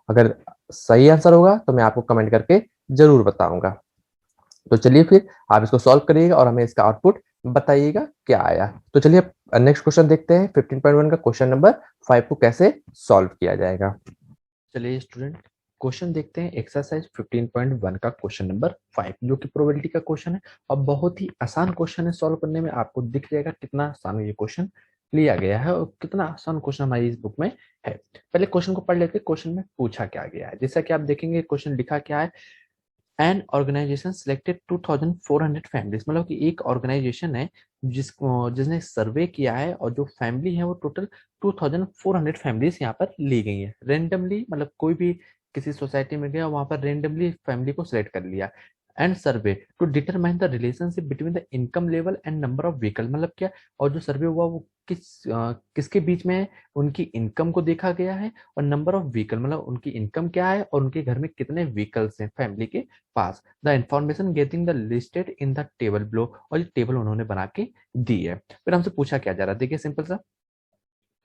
अगर सही आंसर होगा तो मैं आपको कमेंट करके जरूर बताऊंगा। तो चलिए फिर आप इसको सॉल्व करिएगा और हमें इसका आउटपुट बताइएगा क्या आया। तो चलिए नेक्स्ट क्वेश्चन देखते हैं, 15.1 का क्वेश्चन नंबर 5 को कैसे सॉल्व किया जाएगा। चलिए स्टूडेंट, क्वेश्चन देखते हैं एक्सरसाइज 15.1 का क्वेश्चन नंबर 5, जो कि प्रोबेबिलिटी का क्वेश्चन है और बहुत ही आसान क्वेश्चन है। सॉल्व करने में आपको दिख जाएगा कितना आसान ये क्वेश्चन लिया गया है और कितना आसान क्वेश्चन हमारी इस बुक में है। पहले क्वेश्चन को पढ़ लेते हैं, क्वेश्चन में पूछा क्या गया है। जैसा कि आप देखेंगे क्वेश्चन लिखा क्या है, एन ऑर्गेनाइजेशन सिलेक्टेड 2400 फैमिलीज, मतलब कि एक ऑर्गेनाइजेशन है जिसने सर्वे किया है और जो फैमिली है वो टोटल 2400 फैमिलीज यहाँ पर ली गई है रेंडमली, मतलब कोई भी किसी सोसाइटी में गया वहां पर रेंडमली फैमिली को सिलेक्ट कर लिया। And survey to determine the relationship between the income level and number of vehicle, मतलब क्या, और जो सर्वे हुआ वो किसके बीच में है, उनकी इनकम को देखा गया है और नंबर ऑफ व्हीकल, मतलब उनकी इनकम क्या है और उनके घर में कितने व्हीकल्स हैं फैमिली के पास। The information getting the listed in the table below, और ये टेबल उन्होंने बना के दी है। फिर हमसे पूछा क्या जा रहा है, देखिए सिंपल सा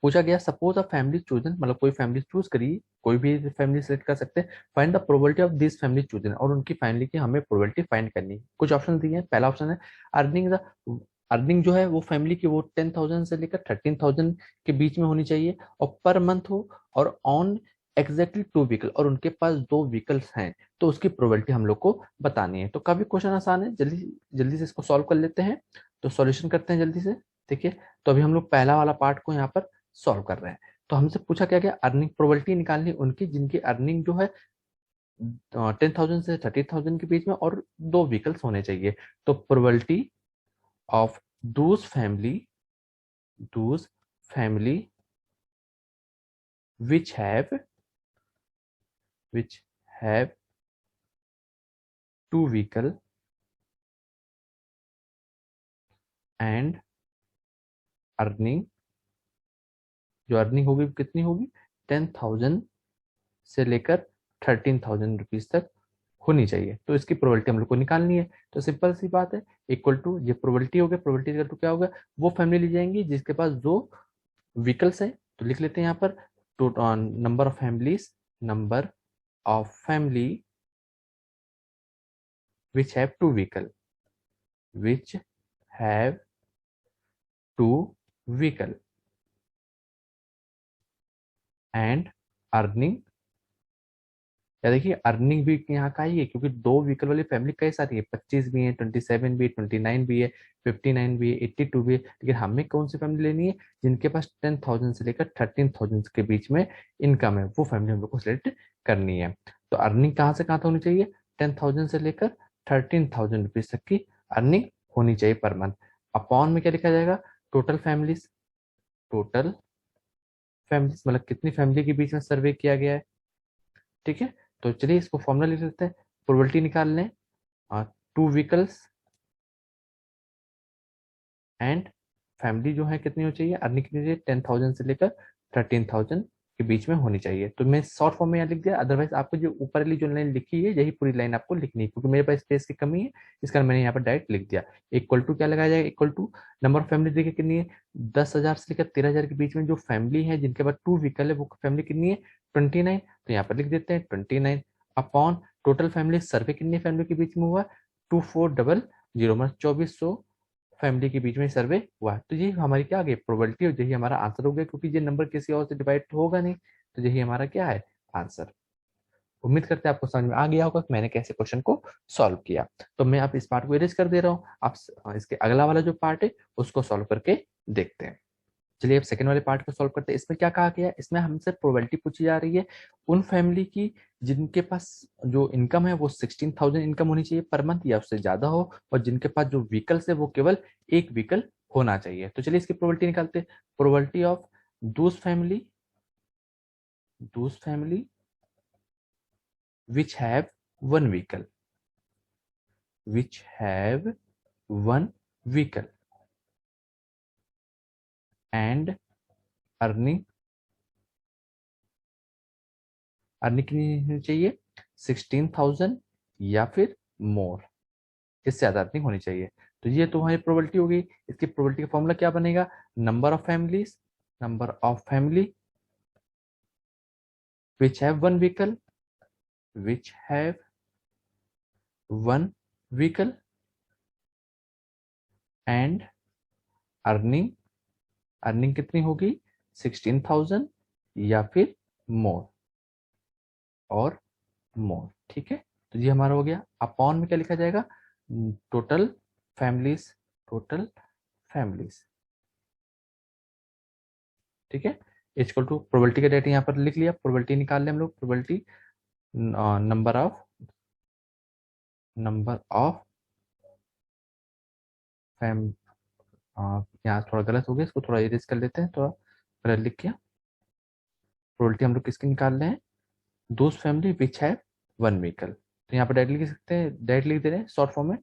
पूछा गया, सपोज अ फैमिली चूजन, मतलब कोई फैमिली चूज करिए, कोई भी फैमिली सेलेक्ट कर सकते हैं। Find the probability of this family chosen, और उनकी फैमिली की हमें प्रोबेबिलिटी फाइंड करनी है। कुछ ऑप्शन दिए हैं, पहला ऑप्शन है अर्निंग द, अर्निंग जो है वो फैमिली की वो 10,000 से लेकर 13,000 के बीच में होनी चाहिए और पर मंथ हो, और ऑन एग्जैक्टली 2 व्हीकल, और उनके पास 2 व्हीकल्स हैं, तो उसकी प्रोबेबिलिटी हम लोग को बतानी है। तो काफी क्वेश्चन आसान है, जल्दी जल्दी से इसको सॉल्व कर लेते हैं। तो सॉल्यूशन करते हैं जल्दी से। देखिए, तो अभी हम लोग पहला वाला पार्ट को यहाँ पर सॉल्व कर रहे हैं। तो हमसे पूछा क्या गया, अर्निंग प्रोबेबिलिटी निकालनी उनकी जिनकी अर्निंग जो है 10,000 से 30,000 के बीच में और 2 व्हीकल्स होने चाहिए। तो probability of those family those family which have two vehicle and earning, जो अर्निंग होगी कितनी होगी 10,000 से लेकर 13,000 रुपीज तक होनी चाहिए। तो इसकी प्रोबेबिलिटी हम लोग को निकालनी है। तो सिंपल सी बात है, इक्वल टू ये प्रोबेबिलिटी हो गया, प्रोबेबिलिटी इक्वल टू क्या होगा, वो फैमिली ली जाएंगी जिसके पास दो व्हीकल्स है। तो लिख लेते हैं यहाँ पर number of families, number of family which have two vehicle, which have two vehicle and earning। या देखिए अर्निंग भी यहाँ का ही है, क्योंकि दो व्हीकल वाली फैमिली कई सारी है, 25 भी है, 27 भी है, 29 भी है, 59 भी है, 82 भी है। लेकिन हमें कौन सी फैमिली लेनी है, जिनके पास 10,000 से लेकर 13,000 के बीच में इनकम है, वो फैमिली हम लोग को सिलेक्ट करनी है। तो अर्निंग कहाँ से कहाँ तक होनी चाहिए, 10,000 से लेकर 13,000 रुपीज तक की अर्निंग होनी चाहिए पर मंथ। अपॉन में क्या लिखा जाएगा, टोटल फैमिलीज, टोटल फैमिलीज मतलब कितनी फैमिली के बीच में सर्वे किया गया है। ठीक है, तो चलिए इसको फॉर्मूला लिख लेते हैं, प्रोबेबिलिटी निकाल लें। टू व्हीकल्स एंड फैमिली जो है कितनी हो चाहिए, अर्निंग कितनी चाहिए, 10,000 से लेकर 13,000 के बीच में होनी चाहिए। तो मैं शॉर्ट फॉर्म में यहाँ लिख दिया, अदरवाइज आपको जो ऊपर वाली जो लाइन लिखी है यही पूरी लाइन आपको लिखनी है, क्योंकि मेरे पास स्पेस की कमी है, इस कारण मैंने यहाँ पर डायरेक्ट लिख दिया। इक्वल टू क्या लगाया जाएगा, equal to number of family देखिए कितनी है, 10,000 से लेकर 13,000 के बीच में जो फैमिली है जिनके पास टू व्हीकल है वो फैमिली कितनी है 29। तो यहाँ पर लिख देते हैं 29 अपॉन टोटल फैमिली सर्वे कितनी फैमिली के बीच में हुआ 2400 मतलब 2400 फैमिली के बीच में सर्वे हुआ। तो यही हमारी क्या आ गई प्रोबेबिलिटी, और यही हमारा आंसर हो गया, क्योंकि ये नंबर किसी और से डिवाइड तो होगा नहीं। तो यही हमारा क्या है आंसर। उम्मीद करते हैं आपको समझ में आ गया होगा कि मैंने कैसे क्वेश्चन को सॉल्व किया। तो मैं आप इस पार्ट को इरेज कर दे रहा हूँ, आप इसके अगला वाला जो पार्ट है उसको सॉल्व करके देखते हैं। चलिए अब सेकंड वाले पार्ट को सॉल्व करते हैं। इसमें क्या कहा गया है, इसमें हमसे प्रोबेबिलिटी पूछी जा रही है उन फैमिली की जिनके पास जो इनकम है वो 16,000 इनकम होनी चाहिए पर मंथ या उससे ज्यादा हो, और जिनके पास जो व्हीकल्स है वो केवल एक व्हीकल होना चाहिए। तो चलिए इसकी प्रोबेबिलिटी निकालते हैं। प्रोबेबिलिटी ऑफ दूस family which have one vehicle, and earning कितनी होनी चाहिए 16,000 या फिर मोर, इससे ज्यादा अर्निंग होनी चाहिए। तो ये तो हमारी प्रोबेबिलिटी होगी। इसकी प्रोबेबिलिटी का फॉर्मूला क्या बनेगा, number of family which have one vehicle and earning कितनी होगी 16,000 या फिर मोर ठीक है। तो ये हमारा हो गया। अपॉन में क्या लिखा जाएगा, टोटल फैमिलीज ठीक है, इक्वल टू प्रोबेबिलिटी का डेटा यहाँ पर लिख लिया, प्रोबेबिलिटी निकाल लिया हम लोग, प्रोबेबिलिटी नंबर ऑफ फैम यहाँ थोड़ा गलत हो गया, इसको थोड़ा इरेज कर लेते हैं, थोड़ा गलत लिख के। प्रोबेबिलिटी हम लोग किसकी निकाल रहे हैं, दोज फैमिली विच है वन व्हीकल। तो यहाँ पर डायरेक्ट लिख सकते हैं, डायरेक्ट लिख दे रहे हैं शॉर्ट फॉर्म में,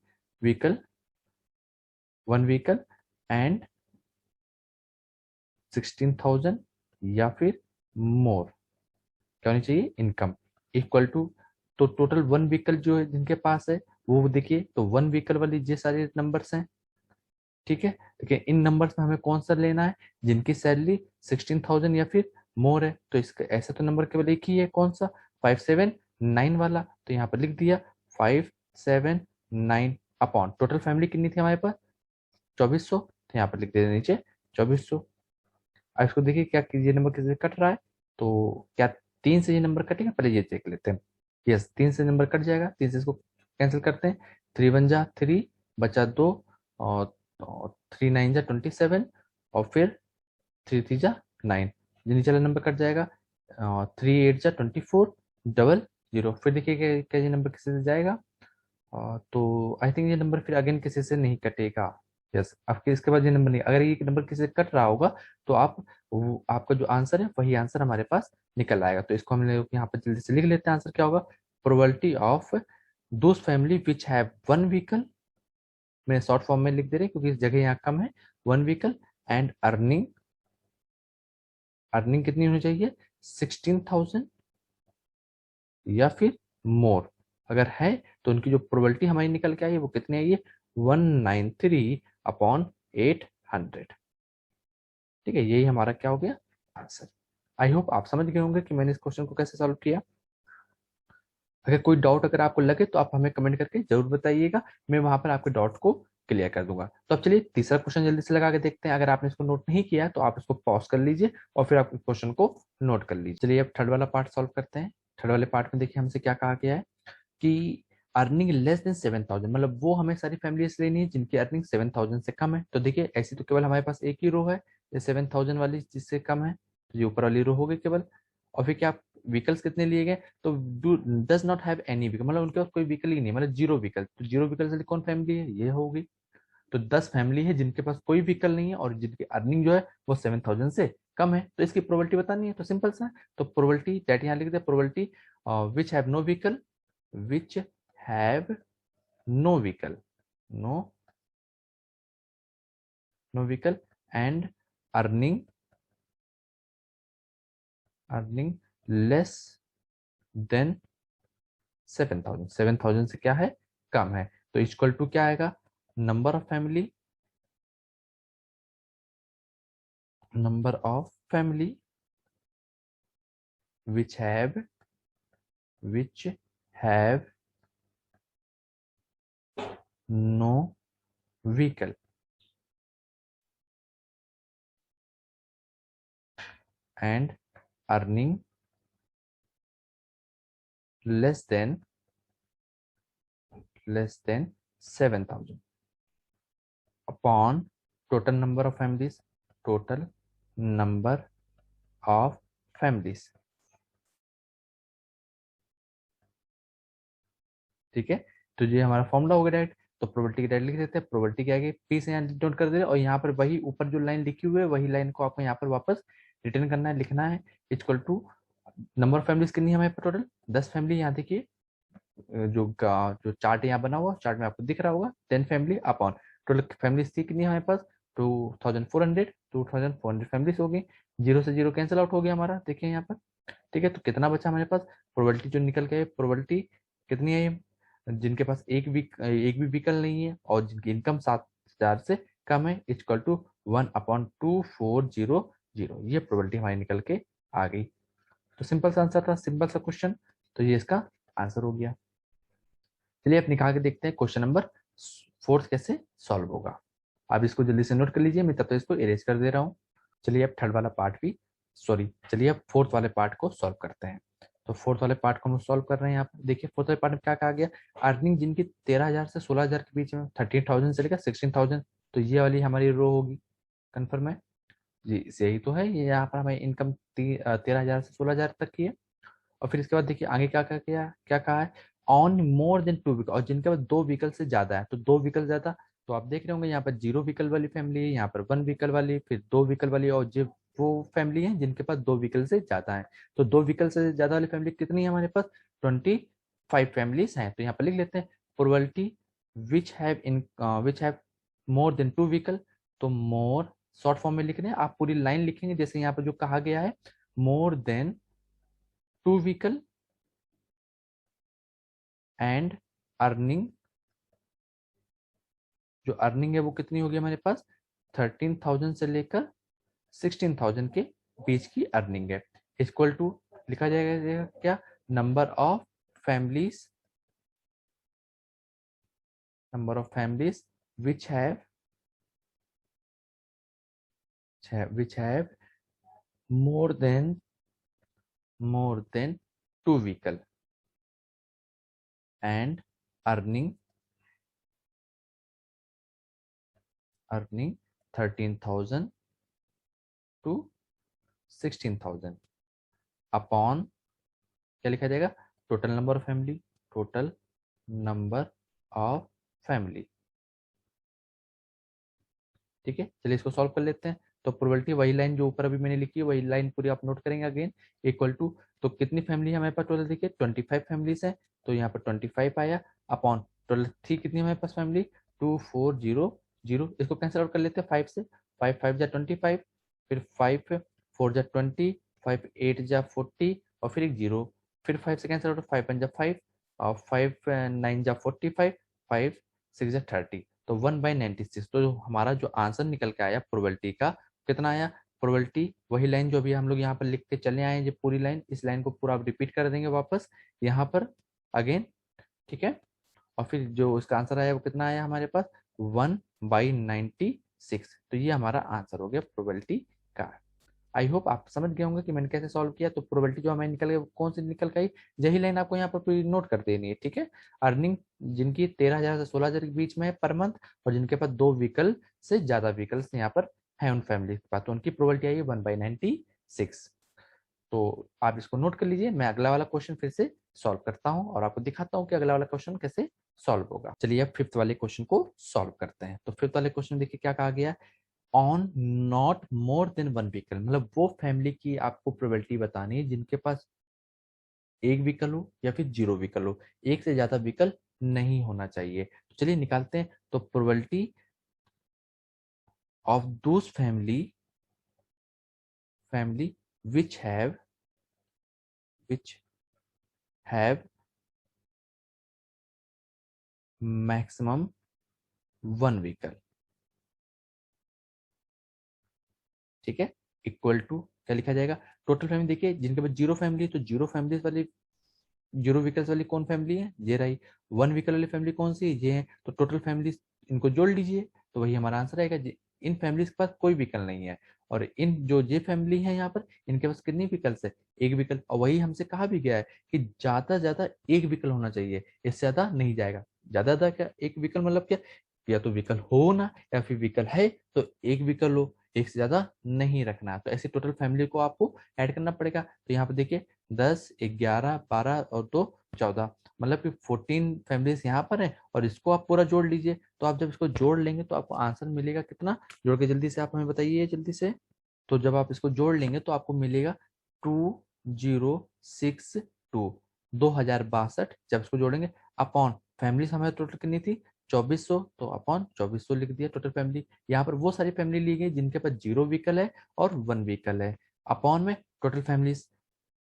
वन व्हीकल एंड 16,000 या फिर मोर क्या होनी चाहिए इनकम, इक्वल टू। तो टोटल वन व्हीकल जो है जिनके पास है वो देखिए, तो वन व्हीकल वाली ये सारे नंबर्स हैं। ठीक है, देखिए इन नंबर्स में हमें कौन सा लेना है, जिनकी सैलरी 16,000 या फिर मोर है। तो इसका ऐसा तो नंबर केवल एक ही है, कौन सा 579 वाला। तो यहाँ पर लिख दिया 579 अपॉन टोटल फैमिली कितनी थी हमारे पास 2400। तो यहाँ पर लिख देते नीचे 2400। अब इसको देखिए क्या ये नंबर किससे कट रहा है, तो क्या 3 से ये नंबर कटेगा, पहले ये चेक लेते हैं। यस 3 से नंबर कट जाएगा, 3 से इसको कैंसिल करते हैं, 3 1 जा 3 बचा 2 और 3 9 जा 27 और फिर 3 3 जा 9, ये नीचे वाला नंबर कट जाएगा, 3 8 जा 24 डबल 0। फिर देखिए क्या ये नंबर किसी से जाएगा, तो आई थिंक ये नंबर फिर अगेन किसी से नहीं कटेगा। यस, आपके इसके बाद ये नंबर नहीं, अगर ये नंबर किसी से कट रहा होगा तो आप आपका जो आंसर है वही आंसर हमारे पास निकल आएगा। तो इसको हम लोग यहाँ पर जल्दी से लिख लेते हैं। आंसर क्या होगा? Probability of those family which have one vehicle, मैंने शॉर्ट फॉर्म में लिख दे रहे क्योंकि जगह यहाँ कम है, one vehicle and earning, earning कितनी होनी चाहिए? 16,000 या फिर मोर। अगर है तो उनकी जो प्रोबेबिलिटी हमारी निकल के आई है वो कितनी आई है? 193/800। ठीक है, यही हमारा क्या हो गया? आंसर। आई होप आप समझ गए होंगे कि मैंने इस क्वेश्चन को कैसे सॉल्व किया। अगर कोई डाउट अगर आपको लगे तो आप हमें कमेंट करके जरूर बताइएगा, मैं वहां पर आपके डाउट को क्लियर कर दूंगा। तो अब चलिए तीसरा क्वेश्चन जल्दी से लगा के देखते हैं। अगर आपने इसको नोट नहीं किया तो आप इसको पॉज कर लीजिए और फिर आप क्वेश्चन को नोट कर लीजिए। चलिए अब थर्ड वाला पार्ट सॉल्व करते हैं। थर्ड वाले पार्ट में देखिए हमसे क्या कहा गया है कि अर्निंग लेस देन 7,000, मतलब वो हमें सारी फैमिलीज लेनी है जिनकी अर्निंग 7,000 से कम है। तो देखिए ऐसी तो केवल हमारे पास एक ही रो है, ये 7,000 वाली जिससे कम है, तो ये ऊपर वाली रो हो गई केवल। और फिर क्या व्हीकल्स कितने लिए गए? तो does not have any vehicle, मतलब उनके पास कोई व्हीकल ही नहीं, मतलब जीरो व्हीकल। तो जीरो व्हीकल से कौन फैमिली है? ये होगी। तो 10 फैमिली है जिनके पास कोई व्हीकल नहीं है और जिनकी अर्निंग जो है वो 7,000 से कम है। तो इसकी प्रोबेबिलिटी बतानी है, तो सिंपल सा है। तो प्रोबेबिलिटी दैट यहाँ लिख दे, probability which have no vehicle, which have no vehicle, no no vehicle and earning, earning less than 7,000, 7,000 से क्या है? कम है। तो इक्वल टू क्या आएगा? Number of family, number of family which have no vehicle and earning less than 7,000 upon total number of families, total number of families। ठीक है, तो ये हमारा फॉर्मूला हो गया डायरेक्ट। तो प्रोबेबिलिटी की डायरेक्ट लिख देते हैं, प्रोबेबिलिटी के आगे पी से यहाँ नोट कर दे और यहाँ पर वही ऊपर जो लाइन लिखी हुई है वही लाइन को आपको यहाँ पर वापस रिटर्न करना है, लिखना है। Equal to number of families कितनी है हमारे पास? Total 10 family. यहाँ देखिए जो चार्ट यहाँ बना हुआ, चार्ट में आपको दिख रहा होगा 10 फैमिली अपॉन टोटल फैमिलीज थी कितनी हमारे पास? 2,400 फैमिलीज हो गई। जीरो से जीरो कैंसिल आउट हो गया हमारा, देखिए यहाँ पर। ठीक है, तो कितना बचा हमारे पास? प्रोबेबिलिटी जो निकल के प्रोबेबिलिटी कितनी है? जिनके पास एक भी व्हीकल नहीं है और जिनकी इनकम 7,000 से कम है, इक्वल टू 1/2400। ये प्रोबेबिलिटी हमारी निकल के आ गई। तो सिंपल सा आंसर था, सिंपल सा क्वेश्चन। तो ये इसका आंसर हो गया। चलिए अब निकाल के देखते हैं क्वेश्चन नंबर फोर्थ कैसे सॉल्व होगा। आप इसको जल्दी से नोट कर लीजिए, मैं तब तक इसको इरेज कर दे रहा हूँ। चलिए अब थर्ड वाला पार्ट भी, सॉरी चलिए अब फोर्थ वाले पार्ट को सॉल्व करते हैं। तो फोर्थ वाले पार्ट को हम सॉल्व कर रहे हैं। यहाँ पर देखिए फोर्थ वाले पार्ट में क्या कहा गया? अर्निंग जिनकी 13,000 से 16,000 के बीच में, 13,000 से लेकर 16,000। तो ये वाली हमारी रो होगी, कन्फर्म है जी, यही तो है। ये यहाँ पर हमारी इनकम 13,000 से 16,000 तक की है। और फिर इसके बाद देखिए आगे क्या क्या किया, क्या कहा है? ऑन मोर देन 2 व्हीकल, और जिनके पास 2 व्हीकल से ज्यादा है। तो 2 व्हीकल ज्यादा, तो आप देख रहे होंगे यहाँ पर 0 व्हीकल वाली फैमिली है, यहाँ पर 1 व्हीकल वाली, फिर 2 व्हीकल वाली, और जो वो फैमिली है जिनके पास 2 व्हीकल से ज्यादा है। तो 2 व्हीकल से ज्यादा वाली फैमिली कितनी है हमारे पास? 25 फैमिलीज हैं। तो यहाँ पर लिख लेते हैं probability which have more than 2 vehicle. तो मोर शॉर्ट फॉर्म में लिख रहे हैं, आप पूरी लाइन लिखेंगे जैसे यहाँ पर जो कहा गया है, मोर देन 2 व्हीकल एंड अर्निंग, जो अर्निंग है वो कितनी होगी हमारे पास? 13,000 से लेकर 16,000 के बीच की अर्निंग है। इक्वल टू लिखा जाएगा क्या? Number of families, number of families which have more than 2 vehicle and earning 13,000 to 16,000 upon क्या लिखा जाएगा? Total number of family, total number of family. ठीक है, चलिए इसको सॉल्व कर लेते हैं। तो प्रोबेबिलिटी वही लाइन जो ऊपर अभी मैंने लिखी है वही लाइन पूरी आप नोट करेंगे अगेन, इक्वल टू, तो कितनी फैमिली है हमारे पास टोटल, देखिए 25 फैमिलीज है, तो यहाँ पर 25 आया अपॉन टोटल थ्री, कितनी हमारे पास फैमिली 2400, इसको कैंसिल आउट कर लेते हैं 5 से, 5 5 जा 25, फिर 5 4 जा 20, 5 8 जा 40 और फिर एक जीरो, फिर 5 से कैंसिल आउट, 5 1 जा 5 और 5 9 जा 45, 5 6 जा 30, तो 1/96। तो हमारा जो आंसर निकल के आया प्रोबेबिलिटी का कितना आया, प्रोबेबिलिटी वही लाइन जो अभी हम लोग यहाँ पर लिख के चले आए हैं, जो पूरी लाइन, इस लाइन को पूरा आप रिपीट कर देंगे वापस यहाँ पर अगेन, ठीक है, और फिर जो इसका आंसर आया वो कितना आया हमारे पास 1/96। तो ये हमारा आंसर हो गया प्रोबेबिलिटी का। आई होप आप समझ गए होंगे कि मैंने कैसे सॉल्व किया। तो प्रोबेबिलिटी जो हमें निकल गई कौन सी निकल गई, यही लाइन आपको यहाँ पर पूरी नोट कर देनी है, ठीक है। अर्निंग जिनकी 13,000 से 16,000 के बीच में है पर मंथ, और जिनके पास 2 व्हीकल से ज्यादा व्हीकल्स यहाँ पर है उन फैमिली के पास, तो उनकी प्रोबेबिलिटी आई है 1/96। तो आप इसको नोट कर लीजिए। मैं अगला वाला क्वेश्चन फिर से सॉल्व करता हूँ और आपको दिखाता हूँ कि अगला वाला क्वेश्चन कैसे सॉल्व होगा। चलिए अब फिफ्थ वाले क्वेश्चन को सॉल्व करते हैं। तो फिफ्थ वाले क्वेश्चन देखिए क्या कहा गया, on not more than one vehicle, मतलब वो फैमिली की आपको प्रोबेबिलिटी बतानी है जिनके पास एक व्हीकल हो या फिर जीरो व्हीकल हो, एक से ज्यादा व्हीकल नहीं होना चाहिए। तो चलिए निकालते हैं। तो probability of those family which have maximum one vehicle, ठीक है, इक्वल टू क्या लिखा जाएगा, टोटल फैमिली देखिए जिनके पास जीरो फैमिली, तो जीरो फैमिली वाली, जीरो व्हीकल्स वाली कौन फैमिली है, ये रही। वन व्हीकल वाली फैमिली कौन सी है, ये है। तो टोटल फैमिली इनको जोड़ लीजिए तो वही हमारा आंसर आएगा। इन फैमिलीज के पास कोई व्हीकल नहीं है, और इन जो ये फैमिली है यहाँ पर, इनके पास कितनी व्हीकल्स है, एक व्हीकल। और वही हमसे कहा भी गया है कि ज्यादा से ज्यादा एक व्हीकल होना चाहिए, इससे ज्यादा नहीं जाएगा। ज्यादा ज्यादा क्या, एक व्हीकल मतलब क्या, या तो व्हीकल हो ना, या फिर व्हीकल है तो एक व्हीकल हो, एक से ज्यादा नहीं रखना। तो ऐसे टोटल फैमिली को आपको ऐड करना पड़ेगा। तो यहाँ पर देखिए 10 11 12 और 2 14, मतलब कि 14 फैमिलीज यहाँ पर है, और इसको आप पूरा जोड़ लीजिए। तो आप जब इसको जोड़ लेंगे तो आपको आंसर मिलेगा कितना, जोड़ के जल्दी से आप हमें बताइए जल्दी से। तो जब आप इसको जोड़ लेंगे तो आपको मिलेगा 2062, 2062 जब इसको जोड़ेंगे अपॉन फैमिली हमारे टोटल कितनी थी 2400, तो अपॉन 2400 लिख दिया टोटल फैमिली। यहाँ पर वो सारी फैमिली ली गई जिनके पास जीरो व्हीकल है और वन व्हीकल है, अपॉन में टोटल फैमिलीज।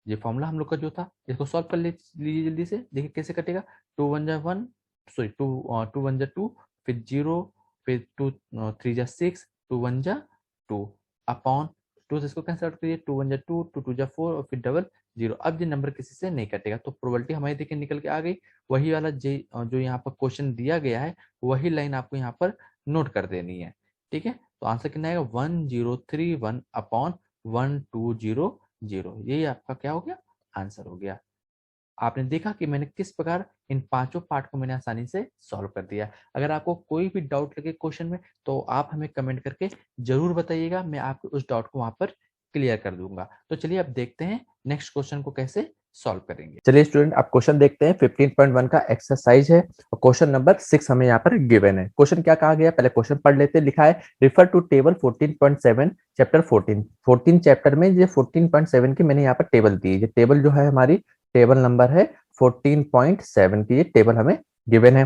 ये फॉर्मूला हम लोग का जो था, इसको सॉल्व कर लीजिए जल्दी से, देखिए कैसे कटेगा। 2 1 जा 1, सॉरी 2 1 जा 2, फिर 0, फिर 2 3 जा 6, 2 1 जा 2 अपॉन 2 से इसको कैंसिल आउट करिए, 2 1 जा 2, 2 2 जा 4 और फिर डबल 0। अब ये नंबर किसी से नहीं कटेगा, तो प्रोबेबिलिटी हमारी देखिए निकल के आ गई। वही वाला जो यहाँ पर क्वेश्चन दिया गया है वही लाइन आपको यहाँ पर नोट कर देनी है, ठीक है। तो आंसर कितना आएगा 1031 अपॉन 1200, यही आपका क्या हो गया, आंसर हो गया। आपने देखा कि मैंने किस प्रकार इन पांचों पार्ट को मैंने आसानी से सॉल्व कर दिया। अगर आपको कोई भी डाउट लगे क्वेश्चन में तो आप हमें कमेंट करके जरूर बताइएगा, मैं आपको उस डाउट को वहां पर क्लियर कर दूंगा। तो चलिए अब देखते हैं नेक्स्ट क्वेश्चन को कैसे सॉल्व करेंगे। चलिए स्टूडेंट आप क्वेश्चन देखते हैं 15.1 का एक्सरसाइज है और क्वेश्चन नंबर 6 हमें यहाँ पर गिवन है। क्वेश्चन क्या कहा गया, पहले क्वेश्चन पढ़ लेते हैं। लिखा है refer to table 14.7 chapter 14 chapter में ये 14.7 की मैंने यहाँ पर टेबल दी है। ये टेबल जो है हमारी टेबल नंबर है 14.7 की, ये टेबल हमें गिवन है।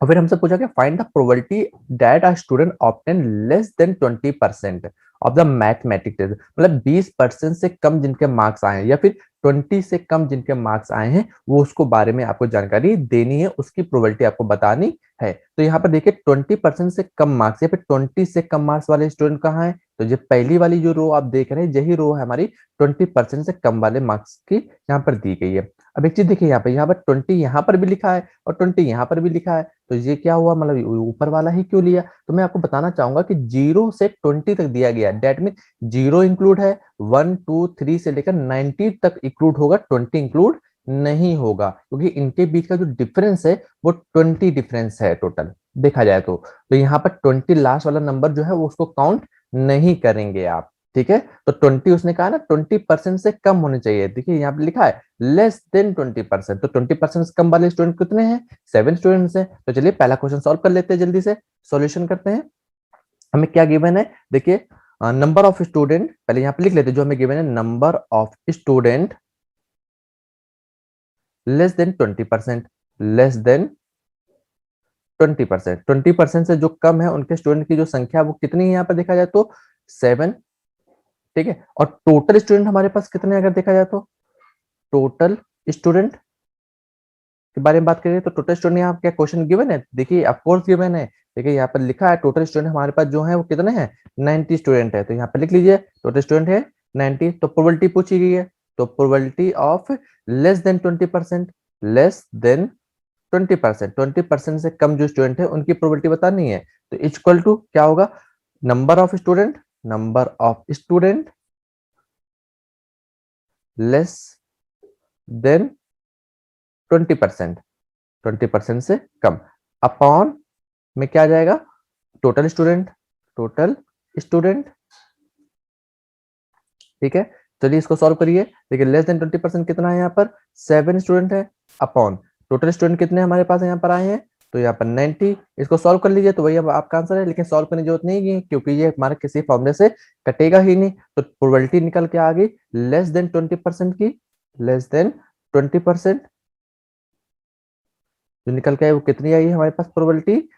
और फिर हमसे पूछा गया find the probability that a student obtain less than 20% of the mathematics test, मतलब 20% से कम जिनके मार्क्स आए हैं या फिर 20 से कम जिनके मार्क्स आए हैं वो उसको बारे में आपको जानकारी देनी है, उसकी प्रोबेबिलिटी आपको बतानी है। तो यहाँ पर देखिए 20% से कम मार्क्स या फिर 20 से कम मार्क्स वाले स्टूडेंट कहाँ है, तो ये पहली वाली जो रो आप देख रहे हैं यही रो है हमारी 20% से कम वाले मार्क्स की यहाँ पर दी गई है। अब एक चीज देखिए यहाँ पर 20 यहाँ पर भी लिखा है और 20 यहाँ पर भी लिखा है, तो ये क्या हुआ, मतलब ऊपर वाला ही क्यों लिया। तो मैं आपको बताना चाहूंगा कि 0 से 20 तक दिया गया, डेट मीन 0 इंक्लूड है, 1 2 3 से लेकर 90 तक इंक्लूड होगा, 20 इंक्लूड नहीं होगा, क्योंकि इनके बीच का जो डिफरेंस है वो 20 डिफरेंस है टोटल देखा जाए तो यहाँ पर 20 लास्ट वाला नंबर जो है वो उसको काउंट नहीं करेंगे आप, ठीक है। तो 20 उसने कहा ना 20% से कम होने चाहिए, देखिए यहाँ पे लिखा है लेस देन 20%, तो 20% से कम वाले स्टूडेंट कितने हैं, 7 स्टूडेंट्स हैं। तो चलिए पहला क्वेश्चन सॉल्व कर लेते हैं, जल्दी से सॉल्यूशन करते हैं। हमें क्या गिवन है, देखिए नंबर ऑफ स्टूडेंट, पहले यहाँ पे लिख लेते जो हमें गिवन है, number of student less than 20%, less than 20%, 20% से जो कम है उनके स्टूडेंट की जो संख्या वो कितनी है यहाँ पर देखा जाए तो 7, ठीक है। और टोटल स्टूडेंट हमारे पास कितने अगर देखा जाए तो, टोटल स्टूडेंट के बारे में बात करें तो टोटल स्टूडेंट यहाँ क्या क्वेश्चन गिवन है, देखिए ऑफ कोर्स गिवन है। देखिए यहाँ पर लिखा है टोटल स्टूडेंट हमारे पास जो है वो कितने हैं, 90 स्टूडेंट है। तो यहाँ पर लिख लीजिए टोटल स्टूडेंट है 90। तो प्रोबेबिलिटी पूछी गई है, तो probability of less than 20%, less than 20%, 20% से कम जो स्टूडेंट है उनकी प्रोबेबिलिटी बतानी है। तो इक्वल टू क्या होगा, number of student, number of student less than 20%, 20% से कम, अपॉन में क्या आ जाएगा, टोटल स्टूडेंट, टोटल स्टूडेंट, ठीक है। चलिए इसको सॉल्व करिए। देखिए लेस देन 20% कितना है यहाँ पर, 7 स्टूडेंट है, अपॉन टोटल स्टूडेंट कितने हमारे पास यहाँ पर आए हैं, तो यहाँ पर 90। इसको सॉल्व कर लीजिए तो वही अब आपका आंसर है, लेकिन सॉल्व करने की जरूरत नहीं है क्योंकि ये हमारे किसी फॉर्मूले से कटेगा ही नहीं। तो प्रोबेबिलिटी निकल के आ गई लेस देन 20% की, लेस देन 20% जो निकल के आई वो कितनी आई है हमारे पास प्रोबेबिलिटी,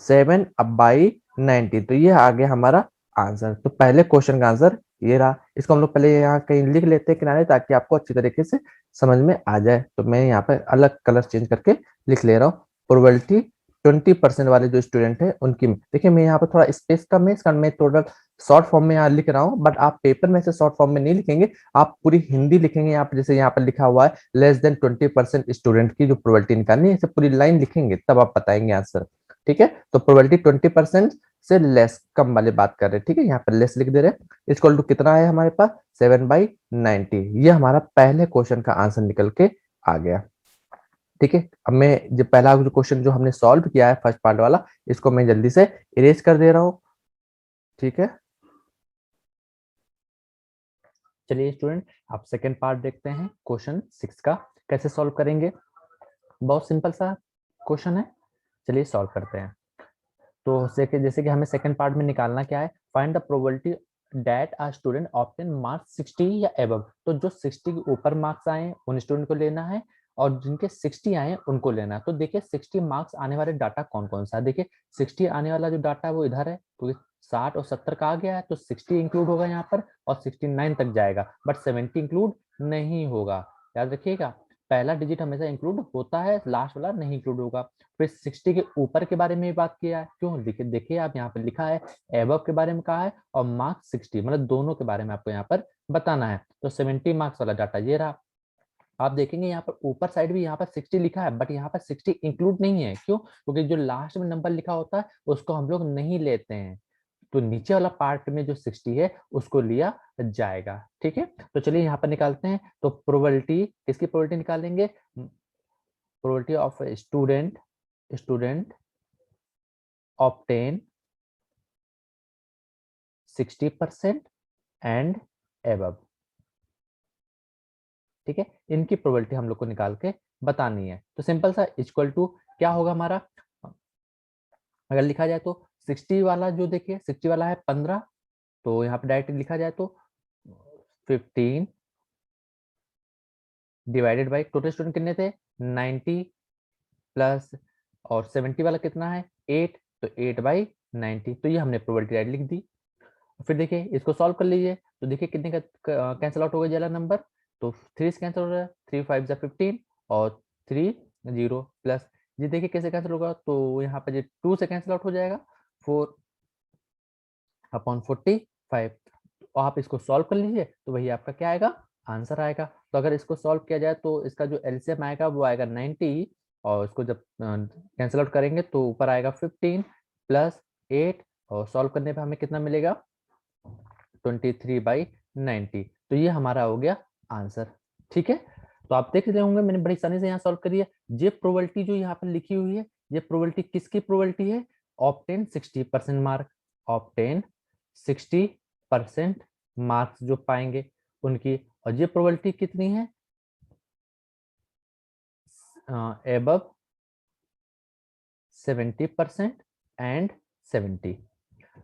7/90। तो ये आ गया हमारा आंसर। तो पहले क्वेश्चन का आंसर ये रहा। इसको हम लोग पहले यहाँ कहीं लिख लेते हैं किनारे, ताकि आपको अच्छी तरीके से समझ में आ जाए। तो मैं यहाँ पे अलग कलर चेंज करके लिख ले रहा हूँ। प्रोबेबिलिटी 20% वाले जो स्टूडेंट है उनकी, देखिए मैं यहाँ पे थोड़ा स्पेस कम है, इसका मैं टोटल शॉर्ट फॉर्म में यहाँ लिख रहा हूँ, बट आप पेपर में से शॉर्ट फॉर्म में नहीं लिखेंगे, आप पूरी हिंदी लिखेंगे। यहाँ पे जैसे यहाँ पर लिखा हुआ है लेस देन 20% स्टूडेंट की जो प्रोबेबिलिटी निकालनी है, इसे पूरी लाइन लिखेंगे तब आप बताएंगे आंसर, ठीक है। तो प्रोबेबिलिटी 20% से लेस, कम वाले बात कर रहे हैं, ठीक है। यहाँ पर लेस लिख दे रहे हैं। इक्वल टू कितना है हमारे पास, 7/90। ये हमारा पहले क्वेश्चन का आंसर निकल के आ गया, ठीक है। अब मैं जो पहला जो क्वेश्चन जो हमने सॉल्व किया है फर्स्ट पार्ट वाला, इसको मैं जल्दी से इरेज कर दे रहा हूँ, ठीक है। चलिए स्टूडेंट, आप सेकेंड पार्ट देखते हैं क्वेश्चन 6 का, कैसे सॉल्व करेंगे। बहुत सिंपल सा क्वेश्चन है, चलिए सॉल्व करते हैं। तो जैसे कि हमें सेकंड पार्ट में निकालना क्या है, find the probability that a student obtain marks 60 या एबव। तो जो 60 के ऊपर मार्क्स आए उन स्टूडेंट को लेना है, और जिनके 60 आए उनको लेना है। तो देखिए 60 मार्क्स आने वाले डाटा कौन कौन सा है। देखिए 60 आने वाला जो डाटा है वो इधर है, क्योंकि 60 और 70 का आ गया है, तो 60 इंक्लूड होगा यहाँ पर और 69 तक जाएगा, बट 70 इंक्लूड नहीं होगा। याद रखिएगा, पहला डिजिट हमेशा इंक्लूड होता है, लास्ट वाला नहीं इंक्लूड होगा। फिर 60 के ऊपर के बारे में बात किया है, क्यों देखिए आप यहाँ पर लिखा है एबव के बारे में कहा है, और मार्क्स 60, मतलब दोनों के बारे में आपको यहाँ पर बताना है। तो 70 मार्क्स वाला डाटा ये रहा। आप देखेंगे यहाँ पर ऊपर साइड भी यहाँ पर 60 लिखा है, बट यहाँ पर 60 इंक्लूड नहीं है, क्यों, क्योंकि जो लास्ट में नंबर लिखा होता है उसको हम लोग नहीं लेते हैं। तो नीचे वाला पार्ट में जो 60 है उसको लिया जाएगा, ठीक है। तो चलिए यहाँ पर निकालते हैं। तो प्रोबेबिलिटी, किसकी प्रोबेबिलिटी निकालेंगे, probability of student, student obtain 60% and above, ठीक है। इनकी प्रोबेबिलिटी हम लोग को निकाल के बतानी है। तो सिंपल सा इक्वल टू क्या होगा हमारा, अगर लिखा जाए तो 60 वाला जो देखिए 60 वाला है 15, तो यहाँ पे डायरेक्ट लिखा जाए तो 15 डिवाइडेड बाई टोटल स्टूडेंट कितने थे 90, प्लस और 70 वाला कितना है 8, तो 8/90। तो ये हमने प्रोबेबिलिटी डायरेक्ट लिख दी। फिर देखिए इसको सॉल्व कर लीजिए, तो देखिए कितने का कैंसिल आउट हो गया वाला नंबर, तो 3 से कैंसिल हो रहा है, 3 5 जा 15 और 3 0 प्लस, ये देखिए कैसे कैंसिल होगा, तो यहाँ पर ये 2 से कैंसिल आउट हो जाएगा, 4/45। तो आप इसको सॉल्व कर लीजिए, तो वही आपका क्या आएगा, आंसर आएगा। तो अगर इसको सॉल्व किया जाए तो इसका जो एलसीएम आएगा वो आएगा 90, और इसको जब कैंसिल आउट करेंगे तो ऊपर आएगा 15 प्लस 8, और सॉल्व करने पे हमें कितना मिलेगा 23/90। तो ये हमारा हो गया आंसर, ठीक है। तो आप देख रहे होंगे मैंने बड़ी आसानी से यहाँ सॉल्व करी है। ये प्रोबेबिलिटी जो यहाँ पर लिखी हुई है, ये प्रोबेबिलिटी किसकी प्रोबेबिलिटी है, ऑब्टेन 60% मार्क, ऑब्टेन 60% मार्क्स जो पाएंगे उनकी। और ये प्रोबेबिलिटी कितनी है, एबव 70% एंड 70।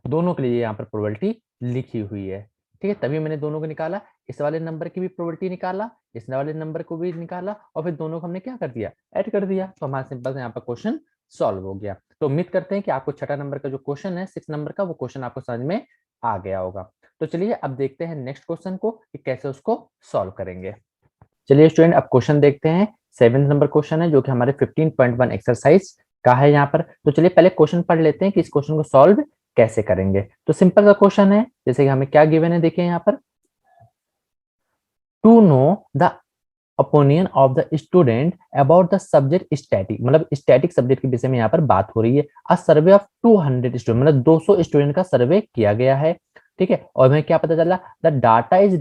दोनों के लिए यहाँ पर प्रोबेबिलिटी लिखी हुई है, ठीक है। तभी मैंने दोनों को निकाला, इस वाले नंबर की भी प्रोबेबिलिटी निकाला, इस वाले नंबर को भी निकाला और फिर दोनों को हमने क्या कर दिया, ऐड कर दिया। तो हमारा सिंपल से यहाँ पर क्वेश्चन सॉल्व हो गया। तो उम्मीद करते हैं कि आपको छठा नंबर का जो क्वेश्चन है 6 नंबर का, वो क्वेश्चन आपको समझ में आ गया होगा। तो चलिए अब देखते हैं नेक्स्ट क्वेश्चन को कि कैसे उसको सॉल्व करेंगे। चलिए स्टूडेंट, अब क्वेश्चन देखते हैं। 7 नंबर क्वेश्चन है जो कि हमारे 15.1 एक्सरसाइज का है यहाँ पर। तो चलिए पहले क्वेश्चन पढ़ लेते हैं कि इस क्वेश्चन को सॉल्व कैसे करेंगे। तो सिंपल सा क्वेश्चन है, जैसे कि हमें क्या गिवन है, देखिए यहाँ पर, to know the opinion of the student about the subject static, मतलब स्टैटिक सब्जेक्ट के विषय में यहाँ पर बात हो रही है। अ सर्वे ऑफ 200 स्टूडेंट, मतलब 200 स्टूडेंट का सर्वे किया गया है, ठीक है। और हमें क्या पता चला, the data is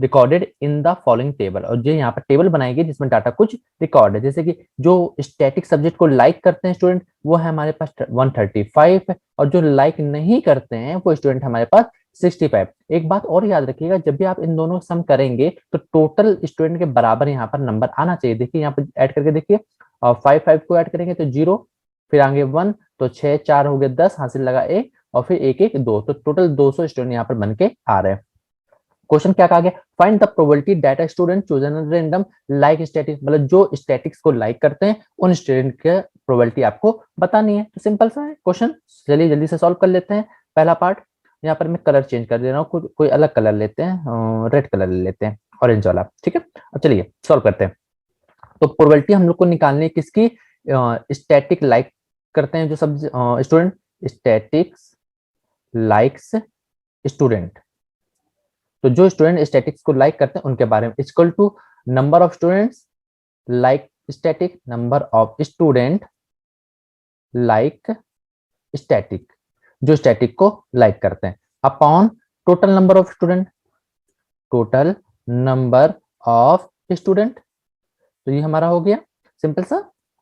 recorded in the following table, और जो यहाँ पर टेबल बनाई गई जिसमें डाटा कुछ रिकॉर्ड है, जैसे कि जो स्टैटिक सब्जेक्ट को लाइक करते हैं स्टूडेंट वो है हमारे पास 135 है, और जो लाइक नहीं करते हैं वो स्टूडेंट हमारे पास 65। एक बात और याद रखिएगा, जब भी आप इन दोनों सम करेंगे तो टोटल स्टूडेंट के बराबर यहाँ पर नंबर आना चाहिए। देखिए यहाँ पर ऐड करके देखिए, और 5 को ऐड करेंगे तो 0, फिर आगे 1, तो 6 4 हो गए 10, हासिल लगा 1, और फिर 1 1 2, तो टोटल 200 स्टूडेंट यहाँ पर बन के आ रहे हैं। क्वेश्चन क्या कहा गया, find the probability that a student chosen random like statics, मतलब जो स्टैटिक्स को लाइक करते हैं उन स्टूडेंट के प्रोबेबिलिटी आपको बतानी है। तो सिंपल सा है क्वेश्चन, चलिए जल्दी से सॉल्व कर लेते हैं। पहला पार्ट, यहाँ पर मैं कलर चेंज कर दे रहा हूँ, कोई अलग कलर लेते हैं, रेड कलर ले लेते हैं, ऑरेंज वाला, ठीक है। अब चलिए सॉल्व करते हैं। तो प्रोबेबिलिटी हम लोग को निकालनी है किसकी, स्टैटिक लाइक करते हैं जो सब स्टूडेंट, स्टैटिक्स लाइक्स स्टूडेंट, तो जो स्टूडेंट स्टैटिक्स को लाइक करते हैं उनके बारे में, equal to number of students like static, number of student like static, जो स्टैटिक को लाइक करते हैं, upon total number of student, total number of student. तो ये हमारा हो गया सिंपल सा।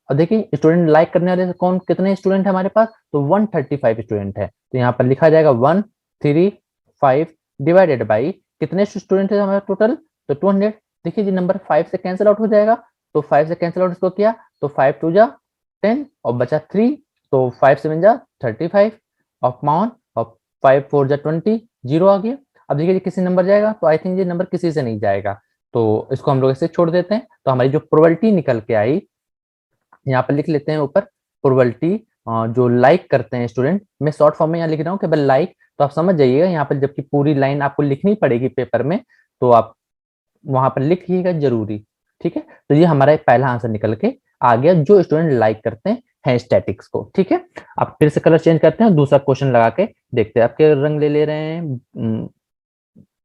अब देखिए स्टूडेंट लाइक करने वाले कौन, कितने स्टूडेंट है हमारे पास, तो 135 स्टूडेंट है, तो यहाँ पर लिखा जाएगा 135 डिवाइडेड बाई कितने स्टूडेंट है हमारे टोटल, तो 200। देखिए जी नंबर 5 से कैंसिल आउट हो जाएगा, तो 5 से कैंसिल आउट इसको किया तो 5 2 जा 10 और बचा 3, तो 5 7 जा 35 ऑफ माउन, और 5 4 जा 20, 0 आ गया। अब देखिए किसी नंबर जाएगा, तो आई थिंक ये नंबर किसी से नहीं जाएगा, तो इसको हम लोग ऐसे छोड़ देते हैं। तो हमारी जो प्रोबेबिलिटी निकल के आई, यहाँ पर लिख लेते हैं ऊपर, प्रोबेबिलिटी जो लाइक करते हैं स्टूडेंट, मैं शॉर्ट फॉर्म में यहाँ लिख रहा हूँ केवल लाइक, तो आप समझ जाइएगा यहाँ पर जबकि पूरी लाइन आपको लिखनी पड़ेगी पेपर में, तो आप वहां पर लिखिएगा जरूरी, ठीक है। तो ये हमारा पहला आंसर निकल के आ गया, जो स्टूडेंट लाइक करते हैं स्टैटिक्स को, ठीक है। अब फिर से कलर चेंज करते हैं, दूसरा क्वेश्चन लगा के देखते हैं। आपके रंग ले रहे हैं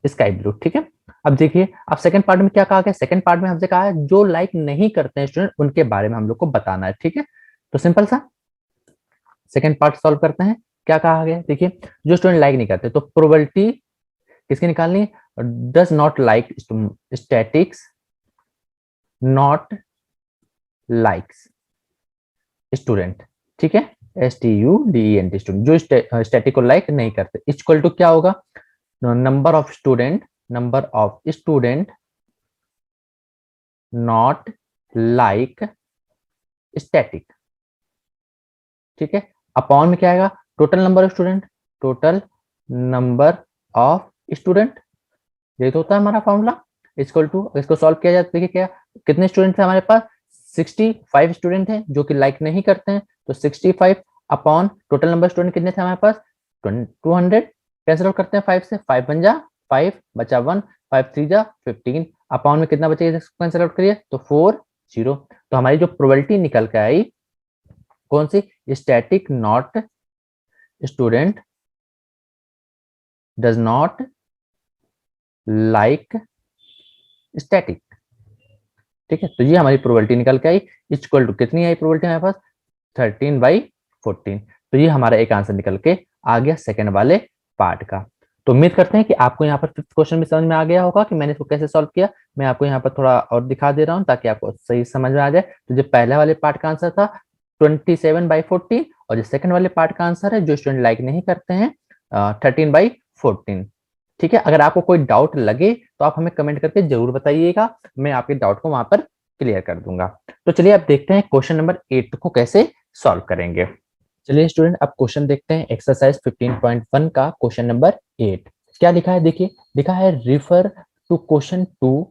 स्काई ब्लू, ठीक है। अब देखिए अब सेकंड पार्ट में क्या कहा गया, सेकंड पार्ट में हमसे कहा है जो लाइक नहीं करते हैं स्टूडेंट उनके बारे में हम लोग को बताना है, ठीक है। तो सिंपल सा सेकंड पार्ट सॉल्व करते हैं। क्या कहा गया, देखिए जो स्टूडेंट लाइक नहीं करते, तो प्रोबेबिलिटी किसकी निकालनी, does not like statics, not likes student, ठीक है, STUDENT स्टूडेंट, जो स्टैटिक को लाइक नहीं करते, इक्वल टू क्या होगा, number of student not like static, ठीक है, अपॉन में क्या आएगा, टोटल नंबर ऑफ स्टूडेंट, ये तो होता है हमारा फॉर्मूला, इक्वल टू, इसको सॉल्व किया जाए तो देखिए क्या, कितने स्टूडेंट थे हमारे पास, 65 स्टूडेंट हैं जो कि लाइक नहीं करते हैं, तो 65 अपॉन टोटल नंबर स्टूडेंट कितने थे हमारे पास 200, कैंसिल आउट करते हैं 5 से, 5 बन जा 5 बचा 1, 5 3 जा 15, अपॉन में कितना बचेगा कैंसिल आउट करिए तो 4 0। तो हमारी जो प्रोबेबिलिटी निकल के आई कौन सी, static not student does not like static, ठीक है। तो ये हमारी प्रोबेबिलिटी निकल के आई, इक्वल टू कितनी आई प्रोबेबिलिटी हमारे पास 13/14। तो ये हमारा एक आंसर निकल के आ गया सेकंड वाले पार्ट का। तो उम्मीद करते हैं कि आपको यहाँ पर फिफ्थ क्वेश्चन भी समझ में आ गया होगा कि मैंने इसको कैसे सॉल्व किया। मैं आपको यहाँ पर थोड़ा और दिखा दे रहा हूँ ताकि आपको सही समझ में आ जाए। तो जो पहले वाले पार्ट का आंसर था 27/14 और जो सेकंड वाले पार्ट का आंसर है जो स्टूडेंट लाइक नहीं करते हैं 13/14, ठीक है। अगर आपको कोई डाउट लगे तो आप हमें कमेंट करके जरूर बताइएगा, मैं आपके डाउट को वहां पर क्लियर कर दूंगा। तो चलिए अब देखते हैं क्वेश्चन नंबर 8 को कैसे सॉल्व करेंगे। चलिए स्टूडेंट, अब क्वेश्चन देखते हैं एक्सरसाइज 15.1 का क्वेश्चन नंबर 8। क्या लिखा है देखिए, लिखा है refer to question 2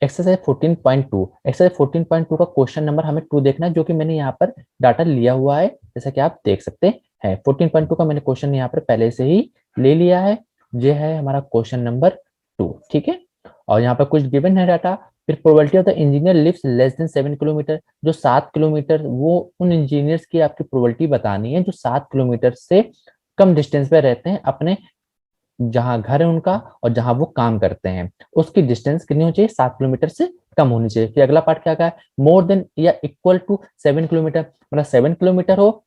exercise 14.2। Exercise 14.2 का क्वेश्चन नंबर हमें 2 देखना है, जो कि मैंने यहाँ पर डाटा लिया हुआ है, जैसा कि आप देख सकते हैं। 14.2 का मैंने क्वेश्चन यहाँ पर पहले से ही ले लिया है। ये है हमारा क्वेश्चन नंबर 2, ठीक है। और यहाँ पर कुछ गिवन है डाटा। फिर probability of the engineer lives less than 7 kilometre, जो 7 किलोमीटर, वो उन इंजीनियर्स की आपकी प्रोबेबिलिटी बतानी है जो 7 किलोमीटर से कम डिस्टेंस पे रहते हैं अपने जहां घर है उनका और जहां वो काम करते हैं, उसकी डिस्टेंस कितनी होनी चाहिए, 7 किलोमीटर से कम होनी चाहिए। फिर अगला पार्ट क्या है, मोर देन या इक्वल टू 7 किलोमीटर, मतलब 7 किलोमीटर हो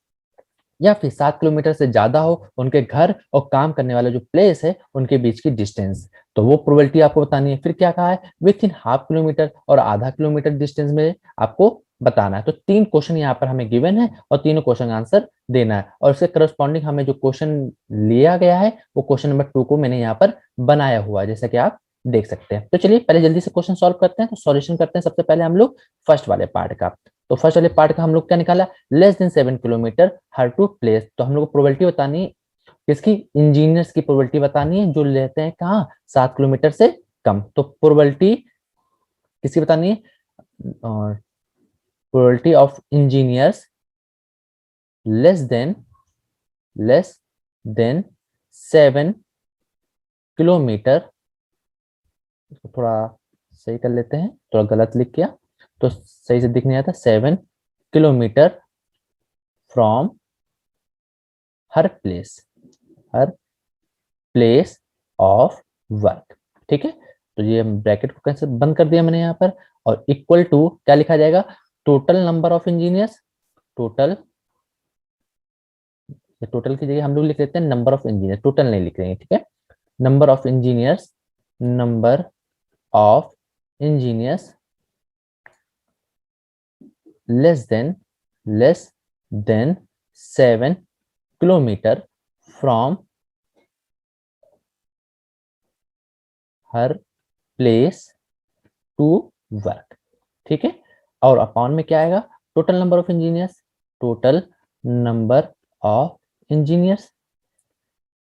या फिर 7 किलोमीटर से ज्यादा हो उनके घर और काम करने वाला जो प्लेस है उनके बीच की डिस्टेंस, तो वो प्रोबेबिलिटी आपको बतानी है। फिर क्या कहा है, विथ इन हाफ किलोमीटर और आधा किलोमीटर डिस्टेंस में आपको बताना है। तो 3 क्वेश्चन यहाँ पर हमें गिवन है और तीनों क्वेश्चन का आंसर देना है, और उसके करस्पॉन्डिंग हमें जो क्वेश्चन लिया गया है वो क्वेश्चन नंबर 2 को मैंने यहाँ पर बनाया हुआ है, जैसा कि आप देख सकते हैं। तो चलिए पहले जल्दी से क्वेश्चन सॉल्व करते हैं। तो सॉल्यूशन करते हैं सबसे पहले हम लोग फर्स्ट वाले पार्ट का। तो फर्स्ट वाले पार्ट का हम लोग क्या निकाला, less than 7 kilometre her to place. तो हम लोग को प्रोबेबिलिटी बतानी है किसकी, इंजीनियर्स की प्रोबेबिलिटी बतानी है जो लेते हैं कहाँ, 7 किलोमीटर से कम। तो प्रोबेबिलिटी किसकी बतानी है, और probability of engineers less than 7 kilometre. इसको थोड़ा सही कर लेते हैं, थोड़ा गलत लिख किया तो सही से दिख नहीं आता। 7 kilometre from her place of work, ठीक है। तो ये ब्रैकेट को कैसे बंद कर दिया मैंने यहाँ पर, और इक्वल टू क्या लिखा जाएगा, total number of engineers. Total की जगह हम लोग लिख लेते हैं नंबर ऑफ इंजीनियर, टोटल नहीं लिख रहे हैं, ठीक है। Number of engineers, number of engineers less than 7 kilometre from her place to work, ठीक है। और अपॉन में क्या आएगा, total number of engineers, total number of engineers,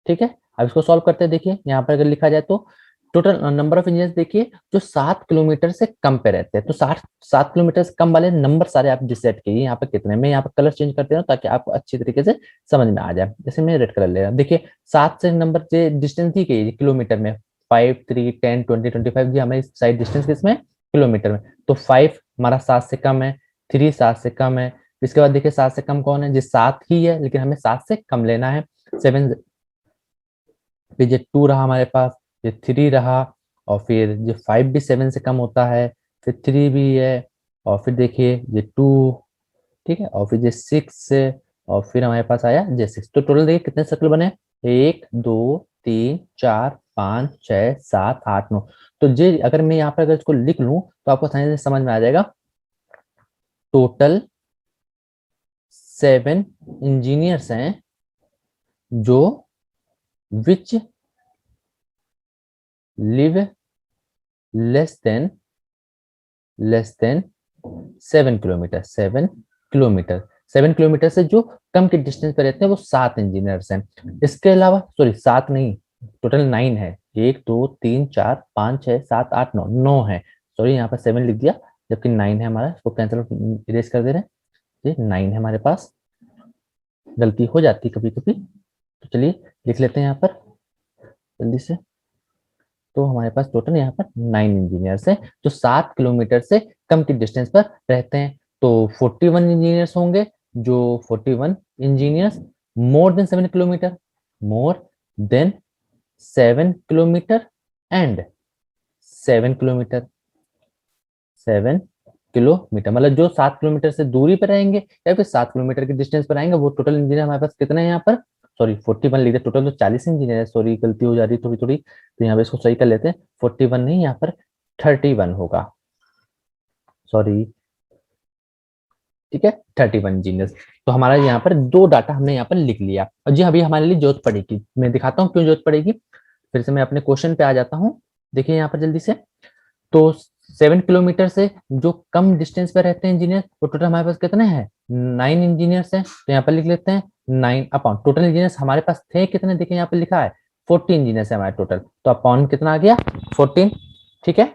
ठीक है। अब इसको सॉल्व करते हैं। देखिए यहाँ पर अगर लिखा जाए तो टोटल नंबर ऑफ इंजीनियर्स, देखिए जो 7 किलोमीटर से कम पे रहते हैं, तो 7 किलोमीटर से कम वाले नंबर सारे आप डिसाइड कीजिए। यहाँ पर कितने, मैं यहाँ पर कलर चेंज करते हूँ ताकि आपको अच्छी तरीके से समझ में आ जाए। जैसे मैं रेड कलर ले रहा हूँ, देखिए 7 से नंबर से डिस्टेंस दी गई किलोमीटर में, 5, 3, 10, 20, 25, जी हमारी साइड डिस्टेंस किसमें, किलोमीटर में। तो 5 हमारा 7 से कम है, 3 7 से कम है। इसके बाद देखिए 7 से कम कौन है, जी 7 ही है, लेकिन हमें 7 से कम लेना है। 7, फिर ये 2 रहा हमारे पास, ये 3 रहा, और फिर ये 5 भी 7 से कम होता है, फिर 3 भी है, और फिर देखिए ये 2, ठीक है, और फिर ये 6 है, और फिर हमारे पास आया ये 6। तो टोटल देखिए कितने सर्कल बने, 1 2 3 4 5 6 7 8 9। तो ये अगर मैं यहाँ पर अगर इसको लिख लूं तो आपको आसानी से समझ में आ जाएगा। टोटल 7 इंजीनियर्स हैं जो which live less than 7 kilometre, 7 kilometre से जो कम के डिस्टेंस पे रहते हैं वो 7 इंजीनियर्स हैं। इसके अलावा, सॉरी 7 नहीं, टोटल 9 है, 1 2 3 4 5 6 7 8 9, 9 है। सॉरी यहाँ पर 7 लिख दिया जबकि 9 है हमारा, इसको कैंसिल इरेज कर दे रहे हैं। ये 9 है हमारे पास, गलती हो जाती है कभी कभी। तो चलिए लिख लेते हैं यहाँ पर जल्दी से। तो हमारे पास टोटल यहाँ पर 9 इंजीनियर्स हैं जो 7 किलोमीटर से कम की डिस्टेंस पर रहते हैं। तो 41 इंजीनियर्स होंगे, जो 41 engineers more than 7 kilometre, more than 7 kilometre and 7 kilometre, 7 kilometre, मतलब जो 7 किलोमीटर से दूरी पर रहेंगे या फिर 7 किलोमीटर के डिस्टेंस पर आएंगे, वो टोटल इंजीनियर हमारे पास कितने हैं यहाँ पर, सॉरी 41 लिख दिया, टोटल तो 40 इंजीनियर है, सॉरी गलती हो जा रही थोड़ी थोड़ी, तो यहाँ पे इसको सही कर लेते हैं। 41 नहीं, यहाँ पर 31 होगा, सॉरी, ठीक है, 31 इंजीनियर्स। तो हमारा यहाँ पर 2 डाटा हमने यहाँ पर लिख लिया, और जी अभी हमारे लिए जरूरत पड़ेगी, मैं दिखाता हूँ क्यों जरूरत पड़ेगी। फिर से मैं अपने क्वेश्चन पे आ जाता हूँ। देखिए यहाँ पर जल्दी से, तो 7 किलोमीटर से जो कम डिस्टेंस पे रहते हैं इंजीनियर, वो टोटल हमारे पास कितने हैं, 9 इंजीनियर्स हैं। तो यहाँ पर लिख लेते हैं 9 अपॉन टोटल इंजीनियर्स हमारे पास थे कितने, देखिए यहाँ पे लिखा है 40 इंजीनियर्स है हमारे टोटल, तो अपॉन कितना आ गया 14। ठीक है,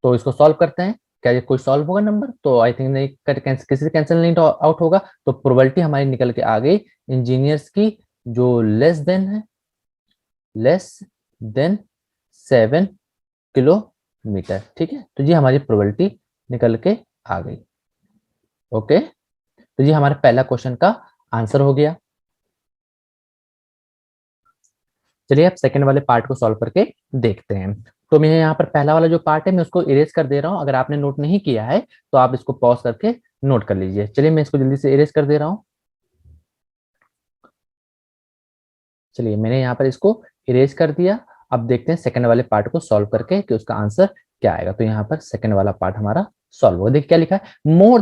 तो इसको सॉल्व करते हैं। क्या ये कोई सॉल्व होगा नंबर? तो आई थिंक नहीं, किसी से कैंसिल नहीं आउट होगा, तो प्रोबेबिलिटी हमारी निकल के आ गई इंजीनियर्स की जो लेस देन 7 किलोमीटर। ठीक है, तो ये हमारी प्रोबेबिलिटी निकल के आ गई। ओके, तो ये हमारे पहला क्वेश्चन का आंसर हो गया। चलिए अब सेकंड वाले पार्ट को सॉल्व करके देखते हैं। तो मैं यहाँ पर पहला वाला जो पार्ट है मैं उसको इरेज कर दे रहा हूँ, अगर आपने नोट नहीं किया है तो आप इसको पॉज करके नोट कर लीजिए। चलिए मैं इसको जल्दी से इरेज कर दे रहा हूँ। चलिए मैंने यहाँ पर इसको इरेज कर दिया। अब देखते हैं सेकंड वाले पार्ट को सॉल्व करके कि उसका आंसर क्या आएगा। तो यहाँ पर सेकंड वाला पार्ट हमारा सॉल्व होगा। देखिए क्या लिखा है, मोर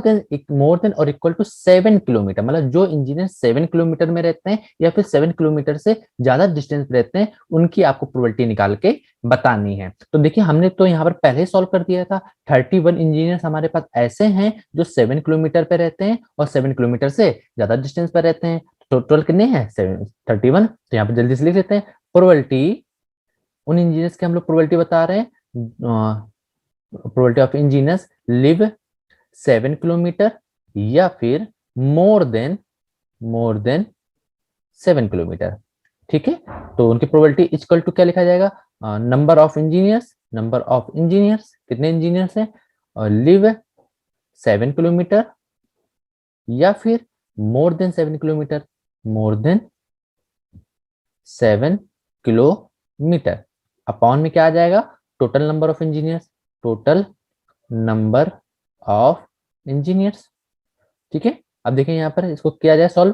देन और इक्वल टू 7 किलोमीटर, मतलब जो इंजीनियर 7 किलोमीटर में रहते हैं या फिर 7 किलोमीटर से ज्यादा डिस्टेंस पे रहते हैं उनकी आपको प्रोबेबिलिटी निकाल के बतानी है। तो देखिए हमने तो यहाँ पर पहले ही सॉल्व कर दिया था। 31 इंजीनियर्स हमारे पास ऐसे हैं जो 7 किलोमीटर पे रहते हैं और 7 किलोमीटर से ज्यादा डिस्टेंस पर रहते हैं। टोटल कितने हैं 31। तो यहाँ पे जल्दी से लिख लेते हैं प्रोबेबिलिटी, उन इंजीनियर्स की हम लोग प्रोबेबिलिटी बता रहे हैं, probability of engineers live 7 kilometre या फिर मोर देन 7 किलोमीटर। ठीक है, तो उनकी प्रोबेबिलिटी इक्वल टू क्या लिखा जाएगा, नंबर ऑफ इंजीनियर्स कितने इंजीनियर्स हैं और लिव 7 किलोमीटर या फिर मोर देन 7 किलोमीटर अपॉन में क्या आ जाएगा, टोटल नंबर ऑफ इंजीनियर्स। ठीक है, अब देखें यहाँ पर इसको किया जाए सॉल्व।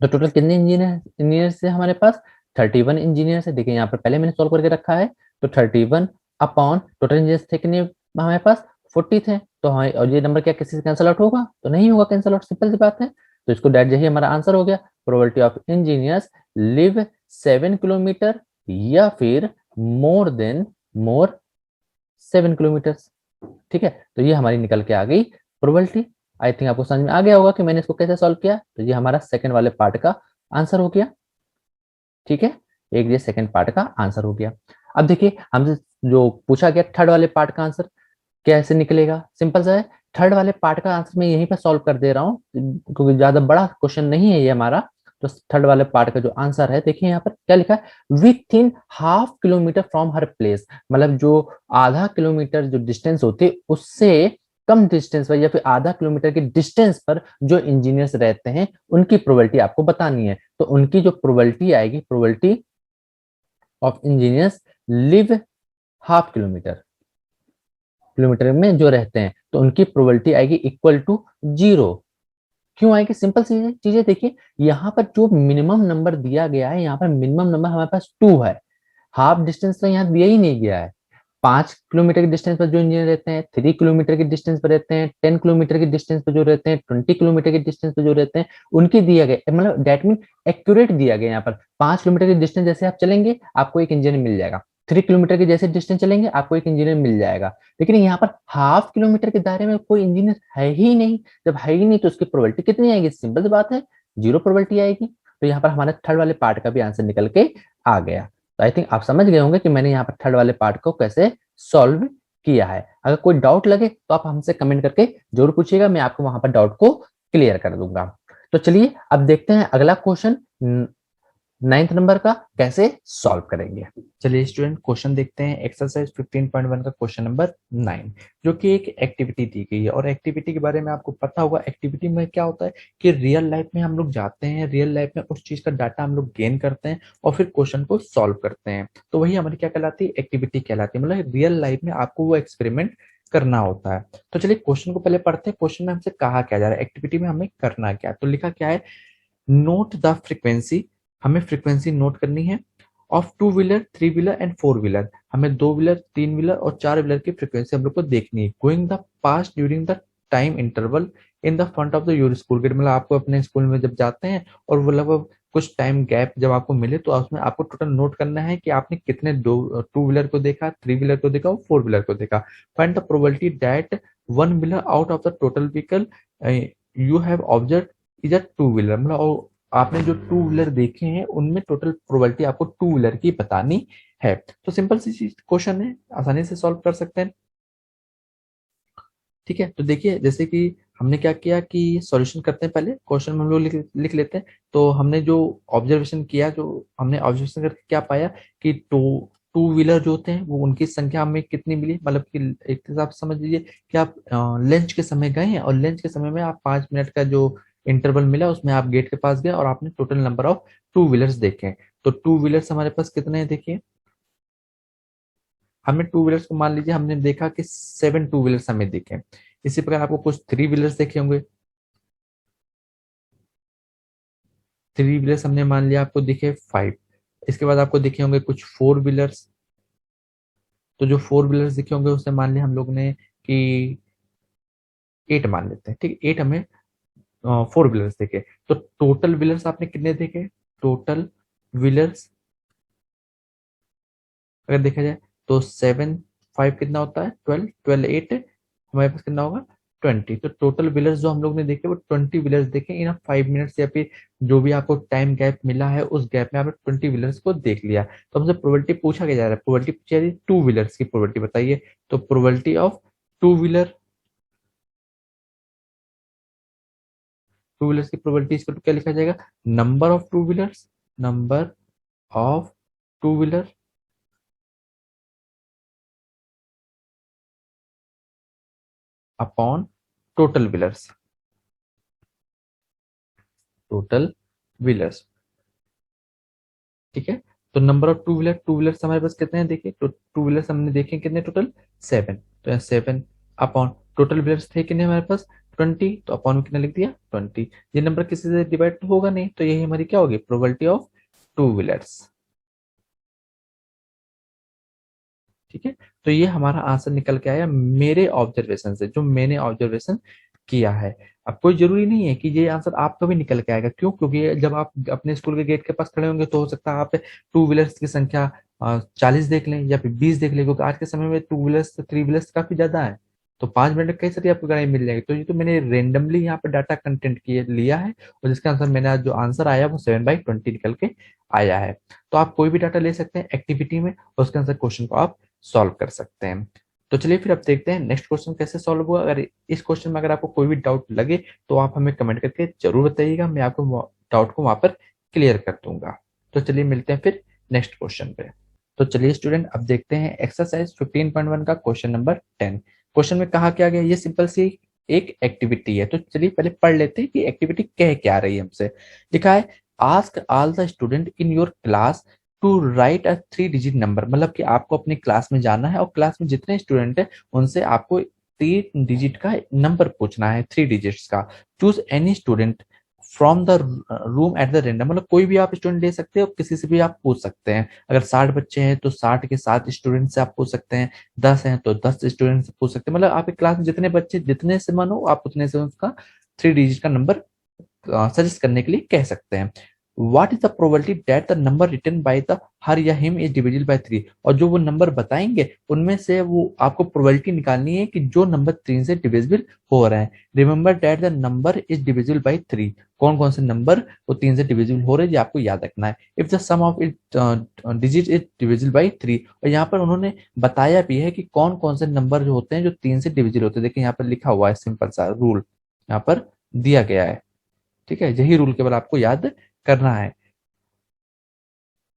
तो टोटल कितने इंजीनियर्स है हमारे पास, 31 इंजीनियर्स है। देखिए यहाँ पर पहले मैंने सॉल्व करके रखा है, तो 31 अपॉन टोटल इंजीनियर्स थे कितने हमारे पास, 40 थे। तो हाँ, और ये नंबर क्या किसी से कैंसिल आउट होगा, तो नहीं होगा कैंसिल आउट, सिंपल सी बात है। तो इसको डेट यही हमारा आंसर हो गया, probability of engineers live 7 kilometre या फिर मोर 7 किलोमीटर। ठीक है, तो ये हमारी निकल के आ गई प्रोबेबिलिटी। आई थिंक आपको समझ में आ गया होगा कि मैंने इसको कैसे सॉल्व किया। तो ये हमारा सेकंड वाले पार्ट का आंसर हो गया। ठीक है, एक ये सेकंड पार्ट का आंसर हो गया। अब देखिए हमसे जो पूछा गया थर्ड वाले पार्ट का आंसर कैसे निकलेगा, सिंपल सा है। थर्ड वाले पार्ट का आंसर मैं यहीं पर सॉल्व कर दे रहा हूँ क्योंकि ज्यादा बड़ा क्वेश्चन नहीं है ये हमारा। तो थर्ड वाले पार्ट का जो आंसर है देखिए यहाँ पर क्या लिखा है, with in half kilometre from her place, मतलब जो आधा किलोमीटर जो डिस्टेंस होती है उससे कम डिस्टेंस पर या फिर आधा किलोमीटर के डिस्टेंस पर जो इंजीनियर्स रहते हैं उनकी प्रोबेबिलिटी आपको बतानी है। तो उनकी जो प्रोबेबिलिटी आएगी, probability of engineers live half kilometre में जो रहते हैं, तो उनकी प्रोबेबिलिटी आएगी इक्वल टू 0। क्यों आएगी, सिंपल सी चीजें देखिए, यहाँ पर जो मिनिमम नंबर दिया गया है, यहाँ पर मिनिमम नंबर हमारे पास 2 है। हाफ डिस्टेंस तो यहाँ दिया ही नहीं गया है। 5 किलोमीटर के डिस्टेंस पर जो इंजीनियर रहते हैं, 3 किलोमीटर के डिस्टेंस पर रहते हैं, 10 किलोमीटर के डिस्टेंस पर जो रहते हैं, 20 किलोमीटर के डिस्टेंस पर जो रहते हैं, उनकी दिया गया, मतलब डेट मीन एक्यूरेट दिया गया। यहाँ पर 5 किलोमीटर के डिस्टेंस जैसे आप चलेंगे आपको एक इंजीनियर मिल जाएगा, 3 किलोमीटर के जैसे डिस्टेंस चलेंगे आपको एक इंजीनियर मिल जाएगा। लेकिन यहाँ पर हाफ किलोमीटर के दायरे में कोई इंजीनियर है ही नहीं। जब है ही नहीं तो उसकी प्रोबेबिलिटी कितनी आएगी, सिंपल सी बात है, 0 प्रोबेबिलिटी आएगी। तो यहाँ पर हमारे थर्ड वाले पार्ट का भी आंसर निकल के आ गया। तो आई थिंक आप समझ गए होंगे कि मैंने यहाँ पर थर्ड वाले पार्ट को कैसे सॉल्व किया है। अगर कोई डाउट लगे तो आप हमसे कमेंट करके जरूर पूछिएगा, मैं आपको वहां पर डाउट को क्लियर कर दूंगा। तो चलिए अब देखते हैं अगला क्वेश्चन 9th नंबर का कैसे सॉल्व करेंगे। चलिए स्टूडेंट क्वेश्चन देखते हैं, एक्सरसाइज 15.1 का क्वेश्चन नंबर 9, जो कि एक एक्टिविटी दी गई है। और एक्टिविटी के बारे में आपको पता होगा, एक्टिविटी में क्या होता है कि रियल लाइफ में हम लोग जाते हैं, रियल लाइफ में उस चीज का डाटा हम लोग गेन करते हैं और फिर क्वेश्चन को सॉल्व करते हैं। तो वही हमारी क्या कहलाती है, एक्टिविटी कहलाती है। मतलब रियल लाइफ में आपको वो एक्सपेरिमेंट करना होता है। तो चलिए क्वेश्चन को पहले पढ़ते हैं। क्वेश्चन में हमसे कहा क्या जा रहा है, एक्टिविटी में हमें करना क्या है। तो लिखा क्या है, नोट द फ्रीक्वेंसी, हमें फ्रीक्वेंसी नोट करनी है of 2 wheeler 3 wheeler and 4 wheeler. हमें 2 व्हीलर 3 व्हीलर और 4 व्हीलर की फ्रीक्वेंसी हम लोग को देखनी है। Going the past during the time interval in the front of the your school gate, मतलब आपको अपने स्कूल में जब जाते हैं और वो लगभग कुछ टाइम गैप जब आपको मिले तो उसमें आपको टोटल नोट करना है कि आपने कितने 2 व्हीलर को देखा, 3 व्हीलर को देखा और 4 व्हीलर को देखा। Find the probability that 1 wheeler out of the total vehicle you have observe is a two wheeler, मतलब और आपने जो टू व्हीलर देखे हैं उनमें टोटल प्रोबेबिलिटी आपको टू व्हीलर की बतानी है। तो सिंपल सी क्वेश्चन है, आसानी से सॉल्व कर सकते हैं। ठीक है, तो देखिए जैसे कि हमने क्या किया कि सॉल्यूशन करते हैं, पहले क्वेश्चन में हम लोग लिख लेते हैं। तो हमने जो ऑब्जर्वेशन किया, जो हमने ऑब्जर्वेशन करके क्या पाया कि टू टू व्हीलर जो होते हैं वो उनकी संख्या हमें कितनी मिली, मतलब कि एक हिसाब से समझ लीजिए कि आप लंच के समय गए हैं और लंच के समय में आप 5 मिनट का जो इंटरवल मिला उसमें आप गेट के पास गए और आपने total number of two wheelers देखे। तो टू व्हीलर्स हमारे पास कितने हैं देखिए, हमने टू व्हीलर्स को मान लीजिए हमने देखा कि 7 टू व्हीलर्स हमें दिखे। इसी प्रकार आपको कुछ थ्री व्हीलर्स देखे होंगे, थ्री व्हीलर्स हमने मान लिया आपको दिखे 5। इसके बाद आपको दिखे होंगे कुछ फोर व्हीलर्स, तो जो फोर व्हीलर्स दिखे होंगे उसे मान लिया हम लोग ने कि 8 मान लेते हैं। ठीक है, 8 हमें फोर व्हीलर्स देखे। तो टोटल व्हीलर्स आपने कितने देखे, टोटल व्हीलर्स अगर देखा जाए तो 7 5 कितना होता है 12, 12 8 हमारे पास कितना होगा 20। तो टोटल व्हीलर्स जो हम लोग ने देखे वो 20 व्हीलर्स देखे इन 5 मिनट्स, या फिर जो भी आपको टाइम गैप मिला है उस गैप में आपने 20 व्हीलर्स को देख लिया। तो हमसे प्रोबेबिलिटी पूछा क्या जा रहा है, प्रोबेबिलिटी पूछा जा रही है टू व्हीलर्स की प्रोबेबिलिटी बताइए। तो probability of two wheeler, two wheelers की प्रोबेबिलिटी इसको क्या लिखा जाएगा, number of two wheelers, number of two wheeler upon total wheelers, total wheelers. ठीक है, तो नंबर ऑफ टू व्हीलर्स हमारे पास कितने हैं देखिए, तो टू व्हीलर्स हमने देखे कितने टोटल 7। तो 7 अपॉन टोटल व्हीलर्स थे कितने हमारे पास 20, तो अपॉन में कितना लिख दिया 20। ये नंबर किसी से डिवाइड तो होगा नहीं, तो यही हमारी क्या होगी प्रोबेबिलिटी ऑफ टू व्हीलर्स। ठीक है, तो ये हमारा आंसर निकल के आया मेरे ऑब्जर्वेशन से, जो मैंने ऑब्जर्वेशन किया है। अब कोई जरूरी नहीं है कि ये आंसर आपका भी निकल के आएगा, क्यों, क्योंकि जब आप अपने स्कूल के गेट के पास खड़े होंगे तो हो सकता है आप टू व्हीलर्स की संख्या 40 देख लें या फिर 20 देख लें, क्योंकि आज के समय में टू व्हीलर्स थ्री व्हीलर्स काफी ज्यादा है। तो 5 मिनट कई सारी आपको गाड़ी मिल जाएगी। तो ये तो मैंने रेंडमली यहाँ पे डाटा कंटेंट किए लिया है, और जिसका आंसर मैंने आज जो आंसर आया वो 7/20 निकल के आया है। तो आप कोई भी डाटा ले सकते हैं एक्टिविटी में और उसके आंसर क्वेश्चन को आप सॉल्व कर सकते हैं। तो चलिए फिर अब देखते हैं नेक्स्ट क्वेश्चन कैसे सॉल्व हुआ। अगर इस क्वेश्चन में अगर आपको कोई भी डाउट लगे तो आप हमें कमेंट करके जरूर बताइएगा, मैं आपको डाउट को वहां पर क्लियर कर दूंगा। तो चलिए मिलते हैं फिर नेक्स्ट क्वेश्चन पे। तो चलिए स्टूडेंट अब देखते हैं एक्सरसाइज 15.1 का क्वेश्चन नंबर 10। क्वेश्चन में कहा क्या गया, ये सिंपल सी एक एक्टिविटी है। तो चलिए पहले पढ़ लेते हैं कि एक्टिविटी कह क्या रही है हमसे। लिखा है ask all the student in your class to write a 3 digit number, मतलब कि आपको अपनी क्लास में जाना है और क्लास में जितने स्टूडेंट है उनसे आपको 3 डिजिट का नंबर पूछना है, 3 डिजिट्स का। Choose any student from the room at the random, मतलब कोई भी आप स्टूडेंट ले सकते हो, किसी से भी आप पूछ सकते हैं। अगर 60 बच्चे हैं तो 60 के 7 स्टूडेंट से आप पूछ सकते हैं, 10 हैं तो 10 स्टूडेंट से पूछ सकते हैं, मतलब आपकी क्लास में जितने बच्चे जितने से मन हो आप उतने से उसका 3 डिजिट का नंबर सजेस्ट करने के लिए कह सकते हैं। What is the probability that the number written by the her या हिम इज डिविजिबल बाय 3, और जो वो नंबर बताएंगे उनमें से वो आपको प्रोबेबिलिटी निकालनी है कि जो नंबर 3 से डिविजिबल हो रहे हैं। Remember that the number is divisible by 3, कौन कौन से नंबर वो 3 से डिविजिबल हो रहे हैं ये आपको याद रखना है। If the sum of it digit is divisible by 3, और यहाँ पर उन्होंने बताया भी है कि कौन कौन से नंबर जो होते हैं जो 3 से डिविजिबल होते हैं। देखिए यहाँ पर लिखा हुआ है, सिंपल सा रूल यहाँ पर दिया गया है। ठीक है, यही रूल केवल आपको याद करना है।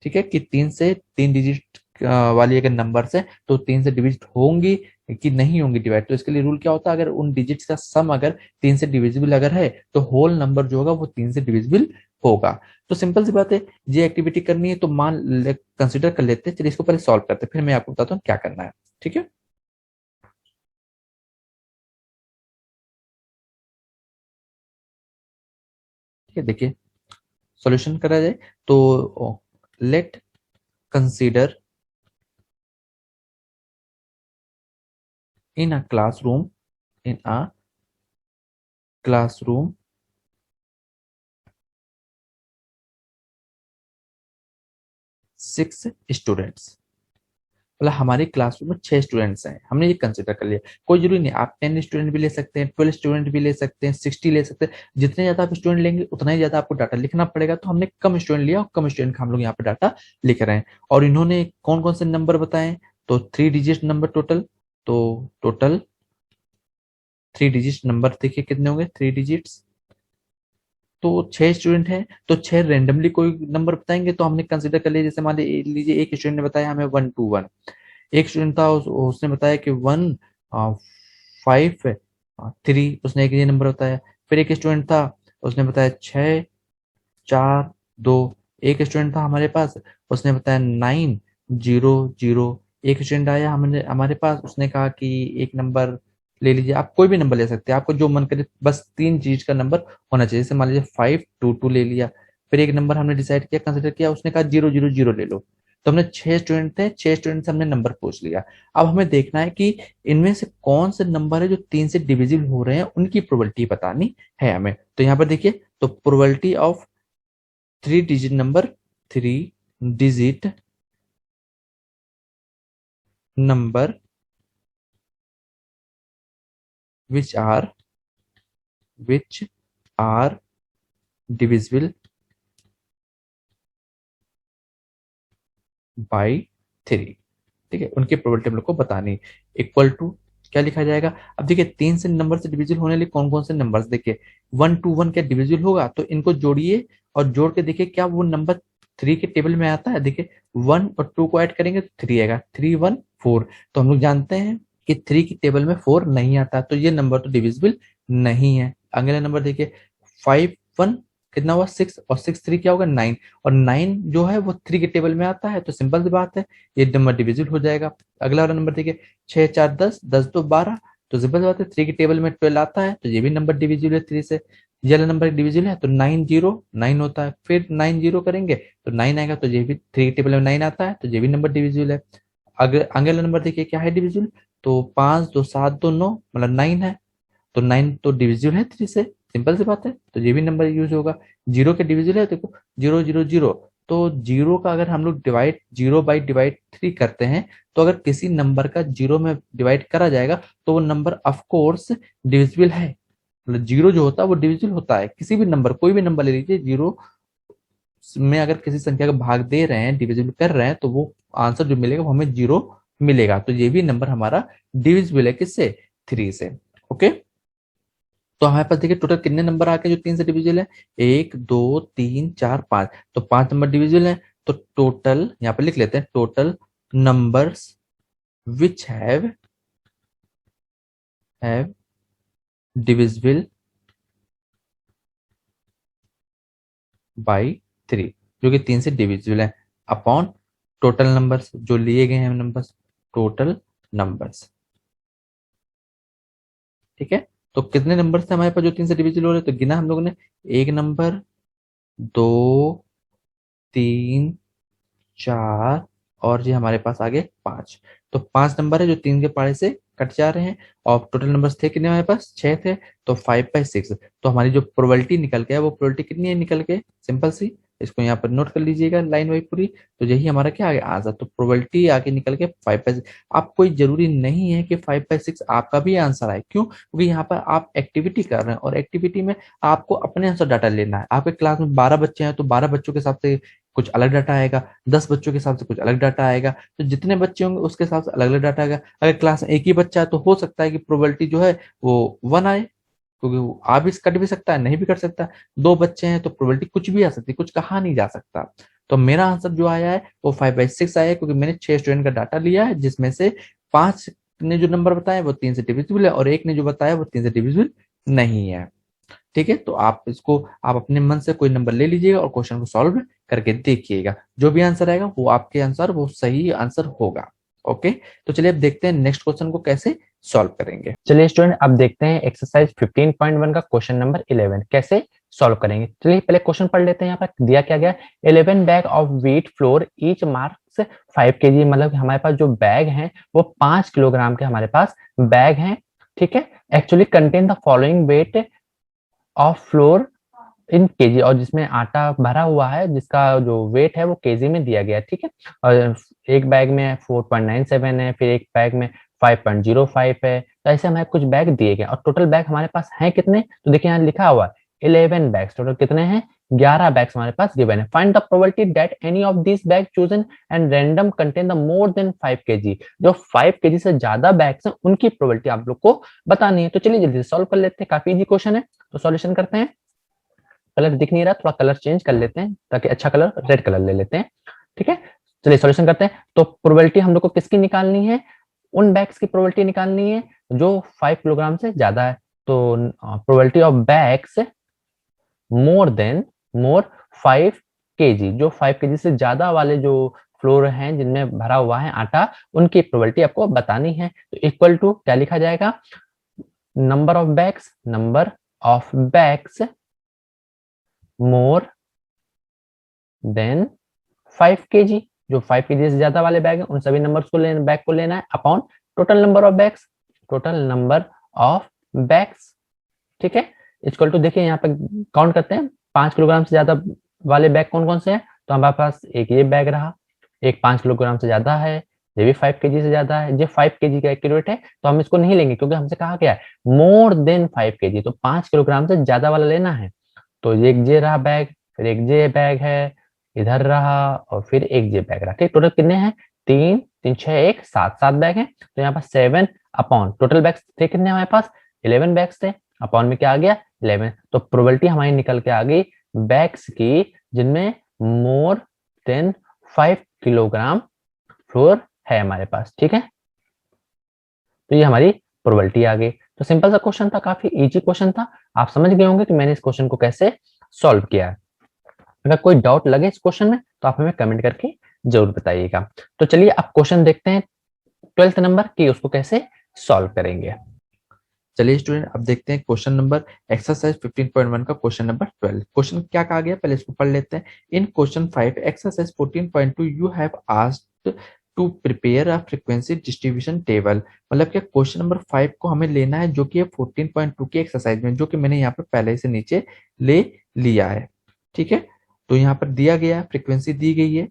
ठीक है, कि 3 से 3 डिजिट वाली अगर नंबर है तो 3 से डिविजिट होंगी कि नहीं होंगी डिवाइड। तो इसके लिए रूल क्या होता है, अगर उन डिजिट्स का सम अगर 3 से डिविजिबल अगर है तो होल नंबर जो होगा वो 3 से डिविजिबल होगा। तो सिंपल सी बात है, ये एक्टिविटी करनी है तो कंसिडर कर लेते हैं। चलिए इसको पहले सॉल्व करते हैं, फिर मैं आपको बताता हूँ क्या करना है। ठीक है, ठीक है, देखिए सॉल्यूशन करा जाए तो late consider in a classroom, in a classroom 6 students, मतलब हमारी क्लासरूम में 6 स्टूडेंट्स हैं, हमने ये कंसिडर कर लिया। कोई जरूरी नहीं, आप 10 स्टूडेंट भी ले सकते हैं, 12 स्टूडेंट भी ले सकते हैं, 60 ले सकते हैं। जितने ज्यादा आप स्टूडेंट लेंगे उतना ही ज्यादा आपको डाटा लिखना पड़ेगा, तो हमने कम स्टूडेंट लिया और कम स्टूडेंट का हम लोग यहाँ पे डाटा लिख रहे हैं। और इन्होंने कौन कौन से नंबर बताए, तो 3 डिजिट नंबर टोटल। तो टोटल 3 डिजिट नंबर देखिए कितने होंगे, 3 डिजिट्स। तो 6 स्टूडेंट हैं तो 6 रेंडमली कोई नंबर बताएंगे, तो हमने कंसिडर कर लिया। जैसे मान लीजिए एक स्टूडेंट ने बताया हमें 121, एक स्टूडेंट था उसने बताया कि 153, उसने एक ये नंबर बताया। फिर एक स्टूडेंट था उसने बताया 642, एक स्टूडेंट था हमारे पास उसने बताया 900। एक स्टूडेंट आया हमारे पास, उसने कहा कि एक नंबर ले लीजिए, आप कोई भी नंबर ले सकते हैं, आपको जो मन करे, बस 3 चीज का नंबर होना चाहिए। जैसे मान लीजिए 522 ले लिया। फिर एक नंबर हमने डिसाइड किया, कंसिडर किया, उसने कहा 000 ले लो। तो हमने 6 स्टूडेंट थे, 6 स्टूडेंट से हमने नंबर पूछ लिया। अब हमें देखना है कि इनमें से कौन से नंबर है जो 3 से डिविजिबल हो रहे हैं, उनकी प्रोबेबिलिटी बतानी है हमें। तो यहाँ पर देखिए, तो probability of 3 digit number, 3 digit number which are divisible by 3। ठीक है, उनकी प्रोबेबिलिटी हम लोग को बतानी, इक्वल टू क्या लिखा जाएगा। अब देखिए 3 से नंबर से डिविजिबल होने लिए कौन कौन से नंबर्स, देखिए 121 क्या डिविजिबल होगा, तो इनको जोड़िए और जोड़ के देखिए क्या वो नंबर 3 के टेबल में आता है। देखिए 1 और 2 को ऐड करेंगे तो 3 आएगा, 314। तो हम लोग जानते हैं कि 3 की टेबल में 4 नहीं आता, तो ये नंबर तो डिविजिबल नहीं है। अगला नंबर देखिए 51 कितना हुआ 6, और 6 3 क्या होगा 9, और 9 जो है वो 3 के टेबल में आता है, तो सिंपल सी बात है ये नंबर डिविजिबल हो जाएगा। अगला वाला नंबर देखिए 6 4 10, 10 2 12, तो सिंपल सी बात है 3 के टेबल में 12 आता है, तो ये भी नंबर डिविजिबल है 3 से। ये वाला नंबर डिविजिबल है तो 909 होता है, फिर 90 करेंगे तो 9 आएगा, तो ये भी 3 के टेबल में 9 आता है, तो ये भी नंबर डिविजिबल है। अगला नंबर देखिए क्या है डिविजिबल, तो 5 2 7 2 9 मतलब 9 है, तो 9 तो डिविजिबल है 3 से, सिंपल सी बात है, तो ये भी नंबर यूज होगा। 0 के डिविजिबल है, देखो 000, तो 0 का अगर हम लोग डिवाइड 0 बाई डिवाइड 3 करते हैं, तो अगर किसी नंबर का 0 में डिवाइड करा जाएगा तो वो नंबर ऑफ कोर्स डिविजिबल है। मतलब 0 जो होता है वो डिविजिबल होता है, किसी भी नंबर, कोई भी नंबर ले लीजिए, 0 में अगर किसी संख्या का भाग दे रहे हैं, डिविजिबल कर रहे हैं, तो वो आंसर जो मिलेगा वो हमें 0 मिलेगा। तो ये भी नंबर हमारा डिविजिबल है किससे, 3 से। ओके, तो हमारे पास देखिए टोटल कितने नंबर आ गए जो 3 से डिविजिबल है, 1 2 3 4 5, तो 5 नंबर डिविजिबल है। तो टोटल यहाँ पे लिख लेते हैं, total numbers which have divisible by 3, जो कि 3 से डिविजिबल है, अपॉन टोटल नंबर्स जो लिए गए हैं नंबर्स, टोटल नंबर्स। ठीक है, तो कितने नंबर थे हमारे पास जो 3 से डिविजिबल हो रहे, तो गिना हम लोगों ने, एक नंबर, 2 3 4, और ये हमारे पास आ गए 5। तो 5 नंबर है जो 3 के पारे से कट जा रहे हैं, और टोटल नंबर्स थे कितने हमारे पास, 6 थे, तो 5/6। तो हमारी जो प्रोबेबिलिटी निकल के है वो प्रोबेबिलिटी कितनी है निकल के, सिंपल सी, इसको यहाँ पर नोट कर लीजिएगा लाइन वाइज पूरी। तो यही हमारा क्या आ गया आंसर, तो प्रोबेबिलिटी आगे निकल के 5/6। आप कोई जरूरी नहीं है कि 5/6 आपका भी आंसर आए, क्यों, क्योंकि यहाँ पर आप एक्टिविटी कर रहे हैं, और एक्टिविटी में आपको अपने अनुसार डाटा लेना है। आपके क्लास में 12 बच्चे हैं तो 12 बच्चों के हिसाब से कुछ अलग डाटा आएगा, 10 बच्चों के हिसाब से कुछ अलग डाटा आएगा, तो जितने बच्चे होंगे उसके हिसाब से अलग अलग डाटा आएगा। अगर क्लास में एक ही बच्चा है तो हो सकता है कि प्रोबेबिलिटी जो है वो 1 आए, क्योंकि वो आ भी कट भी सकता है, नहीं भी कट सकता। 2 बच्चे हैं तो प्रोबेबिलिटी कुछ भी आ सकती है, कुछ कहा नहीं जा सकता। तो मेरा आंसर जो आया है वो 5/6 आया है, क्योंकि मैंने 6 स्टूडेंट का डाटा लिया है, जिसमें से 5 ने जो नंबर बताया वो 3 से डिविजिबल है, और एक ने जो बताया वो 3 से डिविजिबल नहीं है। ठीक है, तो आप अपने मन से कोई नंबर ले लीजिएगा और क्वेश्चन को सॉल्व करके देखिएगा, जो भी आंसर आएगा वो आपके आंसर वो सही आंसर होगा। ओके, तो चलिए अब देखते हैं नेक्स्ट क्वेश्चन को कैसे सॉल्व करेंगे। चलिए स्टूडेंट अब देखते हैं एक्सरसाइज 15.1 का क्वेश्चन नंबर 11 कैसे सॉल्व करेंगे। चलिए पहले क्वेश्चन पढ़ लेते हैं। यहाँ पर दिया क्या गया, 11 bag of wheat flour each marks 5 kg, मतलब हमारे पास जो बैग हैं वो 5 किलोग्राम के हमारे पास बैग हैं। ठीक है, actually contain the following weight of floor in KG, और जिसमें आटा भरा हुआ है जिसका जो वेट है वो केजी में दिया गया है, ठीक है। और एक बैग में 4.97 है, फिर एक बैग में 5.05 है। तो ऐसे हमें कुछ बैग दिए गए और टोटल बैग हमारे पास हैं कितने, तो देखिए यहाँ लिखा हुआ है 11 बैग्स। टोटल कितने हैं, 11 बैग्स हमारे पास गिवन है। Find the probability that any of this bag chosen and random contain the more than 5 KG. जो 5 केजी से ज्यादा बैग्स हैं उनकी प्रोबेबिलिटी आप लोग को बतानी है। तो चलिए जल्दी से सॉल्व कर लेते हैं, काफी इजी क्वेश्चन है। तो सॉल्यूशन करते हैं। कलर दिख नहीं रहा, थोड़ा कलर चेंज कर लेते हैं ताकि अच्छा कलर, रेड कलर ले लेते हैं, ठीक है। चलिए सॉल्यूशन करते हैं। तो प्रोबेबिलिटी हम लोग को किसकी निकालनी है, उन बैग्स की प्रोबेबिलिटी निकालनी है जो 5 किलोग्राम से ज्यादा है। तो probability of bags more 5 KG, जो 5 केजी से ज्यादा वाले जो फ्लोर हैं जिनमें भरा हुआ है आटा, उनकी प्रोबेबिलिटी आपको बतानी है। तो इक्वल टू क्या लिखा जाएगा, number of bags more than 5 KG. जो 5 केजी से ज्यादा वाले बैग हैं उन सभी नंबर्स को लेना, बैग को लेना है upon total number of bags, ठीक है। इक्वल टू देखिए यहाँ पे काउंट करते हैं, 5 किलोग्राम से ज्यादा वाले बैग कौन कौन से हैं। तो हमारे पास एक ये बैग रहा, एक 5 किलोग्राम से ज्यादा है, ये भी 5 केजी से ज्यादा है, ये 5 केजी का एक्यूरेट है, तो हम इसको नहीं लेंगे क्योंकि हमसे कहा गया है मोर देन 5 केजी, तो 5 किलोग्राम से ज्यादा वाला लेना है। तो ये रहा बैग, फिर एक जे बैग है इधर रहा, और फिर एक जे बैग रहा, ठीक। टोटल कितने हैं, 3 3 6 1 7 7 बैग हैं। तो यहाँ पर 7 अपॉन टोटल बैग्स थे कितने हमारे पास, 11 बैग्स थे, अपॉन में क्या आ गया 11। तो प्रोबेबिलिटी हमारी निकल के आ गई बैग्स की जिनमें मोर देन 5 किलोग्राम फ्लोर है हमारे पास, ठीक है। तो ये हमारी प्रोबेबिलिटी आ गई। तो सिंपल सा क्वेश्चन था, काफी इजी क्वेश्चन था। आप समझ गए होंगे कि मैंने इस क्वेश्चन को कैसे सॉल्व किया है। अगर कोई डाउट लगे इस क्वेश्चन में तो आप हमें कमेंट करके जरूर बताइएगा। तो चलिए अब क्वेश्चन देखते हैं 12th नंबर की, उसको कैसे सॉल्व करेंगे। चलिए स्टूडेंट अब देखते हैं क्वेश्चन नंबर एक्सरसाइज 15.1 का क्वेश्चन नंबर 12। क्वेश्चन क्या कहा गया पहले इसको पढ़ लेते हैं। In question 5 exercise 14.2 you have asked to prepare a frequency distribution table. मतलब कि क्वेश्चन नंबर 5 को हमें लेना है जो कि 14.2 की एक्सरसाइज में, जो कि मैंने यहाँ पर पहले से नीचे ले लिया है, ठीक है। तो यहाँ पर दिया गया फ्रीक्वेंसी दी गई है,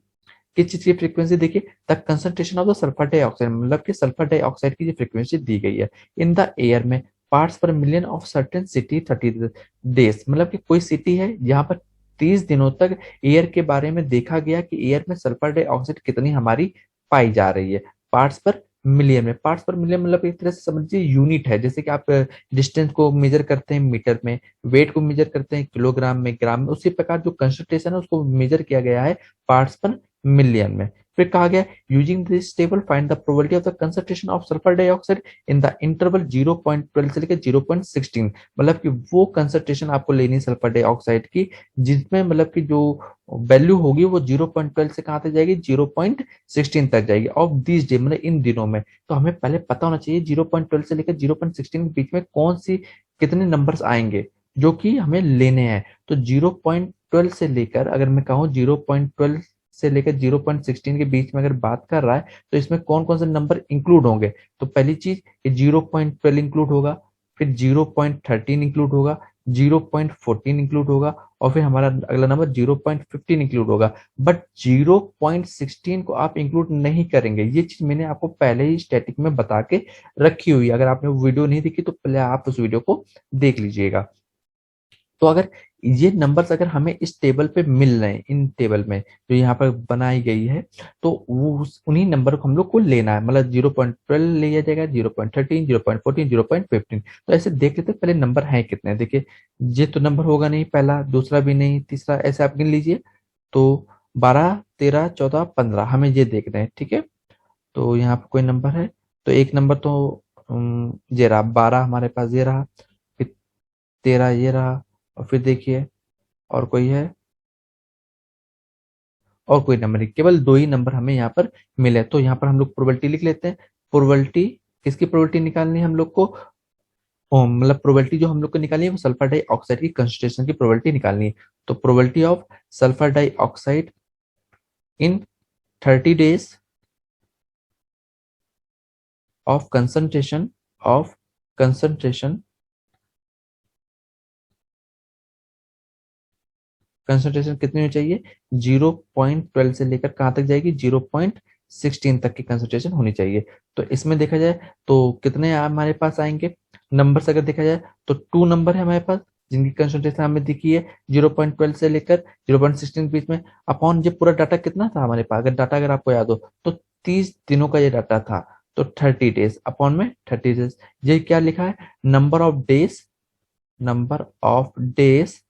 किस चीज की फ्रीक्वेंसी देखिए, the concentration of the sulphur dioxide, मतलब कि सल्फर डाइऑक्साइड की जो फ्रीक्वेंसी दी गई है इन द एयर में पार्ट्स पर million of certain city 30 days, मतलब कि कोई सिटी है जहां पर 30 दिनों तक एयर के बारे में देखा गया कि एयर में सल्फर डाइऑक्साइड कितनी हमारी पाई जा रही है। पार्ट्स पर मिलियन में, पार्ट्स पर मिलियन मतलब एक तरह से समझिए यूनिट है, जैसे कि आप डिस्टेंस को मेजर करते हैं मीटर में, वेट को मेजर करते हैं किलोग्राम में, ग्राम में, उसी प्रकार जो कंसंट्रेशन है उसको मेजर किया गया है पार्ट्स पर मिलियन में। फिर कहा गया using this table find the probability of the concentration of sulphur dioxide in the interval 0.12 से लेकर 0.16, मतलब कि वो कंसंट्रेशन आपको लेनी है सल्फर डाइऑक्साइड की जिसमें मतलब कि जो वैल्यू होगी वो 0.12 से कहां तक जाएगी, 0.16 तक जाएगी ऑफ दिस डे, मतलब इन दिनों में। तो हमें पहले पता होना चाहिए 0.12 से लेकर 0.16 के बीच में कौन सी कितने नंबर्स आएंगे जो कि हमें लेने हैं। तो 0.12 से लेकर अगर मैं कहूँ 0.12 से लेकर 0.16 के बीच में अगर बात कर रहा है तो इसमें कौन कौन से नंबर इंक्लूड होंगे। तो पहली चीज ये 0.12 इंक्लूड होगा, फिर 0.13 इंक्लूड होगा, 0.14 इंक्लूड होगा, और फिर हमारा अगला नंबर 0.15 इंक्लूड होगा। बट 0.16 को आप इंक्लूड नहीं करेंगे, ये चीज मैंने आपको पहले ही स्टैटिक में बता के रखी हुई है। अगर आपने वीडियो नहीं देखी तो पहले आप उस वीडियो को देख लीजिएगा। तो अगर ये नंबर्स अगर हमें इस टेबल पे मिल रहे हैं, इन टेबल में जो यहाँ पर बनाई गई है, तो वो उन्हीं नंबर को हम लोग को लेना है, मतलब 0.12 लिया जाएगा, 0.13, 0.14, 0.15। तो ऐसे देख लेते हैं पहले नंबर हैं कितने। देखिए ये तो नंबर होगा नहीं, पहला, दूसरा भी नहीं, तीसरा, ऐसे आप गिन लीजिए। तो 12, 13, 14, 15 हमें ये देखना है, ठीक है। तो यहाँ पर कोई नंबर है तो एक नंबर तो ये रहा 12 हमारे पास, ये रहा, फिर 13 ये रहा, और फिर देखिए और कोई है, और कोई नंबर नहीं, केवल दो ही नंबर हमें यहाँ पर मिले। तो यहाँ पर हम लोग प्रोबेबिलिटी लिख लेते हैं। प्रोबेबिलिटी किसकी प्रोबेबिलिटी निकालनी है हम लोग को, मतलब प्रोबेबिलिटी जो हम लोग को निकालनी है वो सल्फर डाइऑक्साइड की कंसंट्रेशन की प्रोबेबिलिटी निकालनी है। तो probability of sulphur dioxide in 30 days of concentration concentration कितनी होनी चाहिए, 0.12 से लेकर कहाँ तक जाएगी, 0.16 तक की कंसंट्रेशन होनी चाहिए। तो इसमें देखा जाए तो कितने हमारे पास आएंगे नंबर्स, अगर देखा जाए तो 2 नंबर है हमारे पास जिनकी कंसंट्रेशन हमें दिखी है 0.12 से लेकर 0.16 के बीच में। अपॉन ये पूरा डाटा कितना था हमारे पास, अगर डाटा अगर आपको याद हो तो 30 दिनों का ये डाटा था, तो 30 डेज अपॉन में 30 डेज। ये क्या लिखा है, number of days, number of days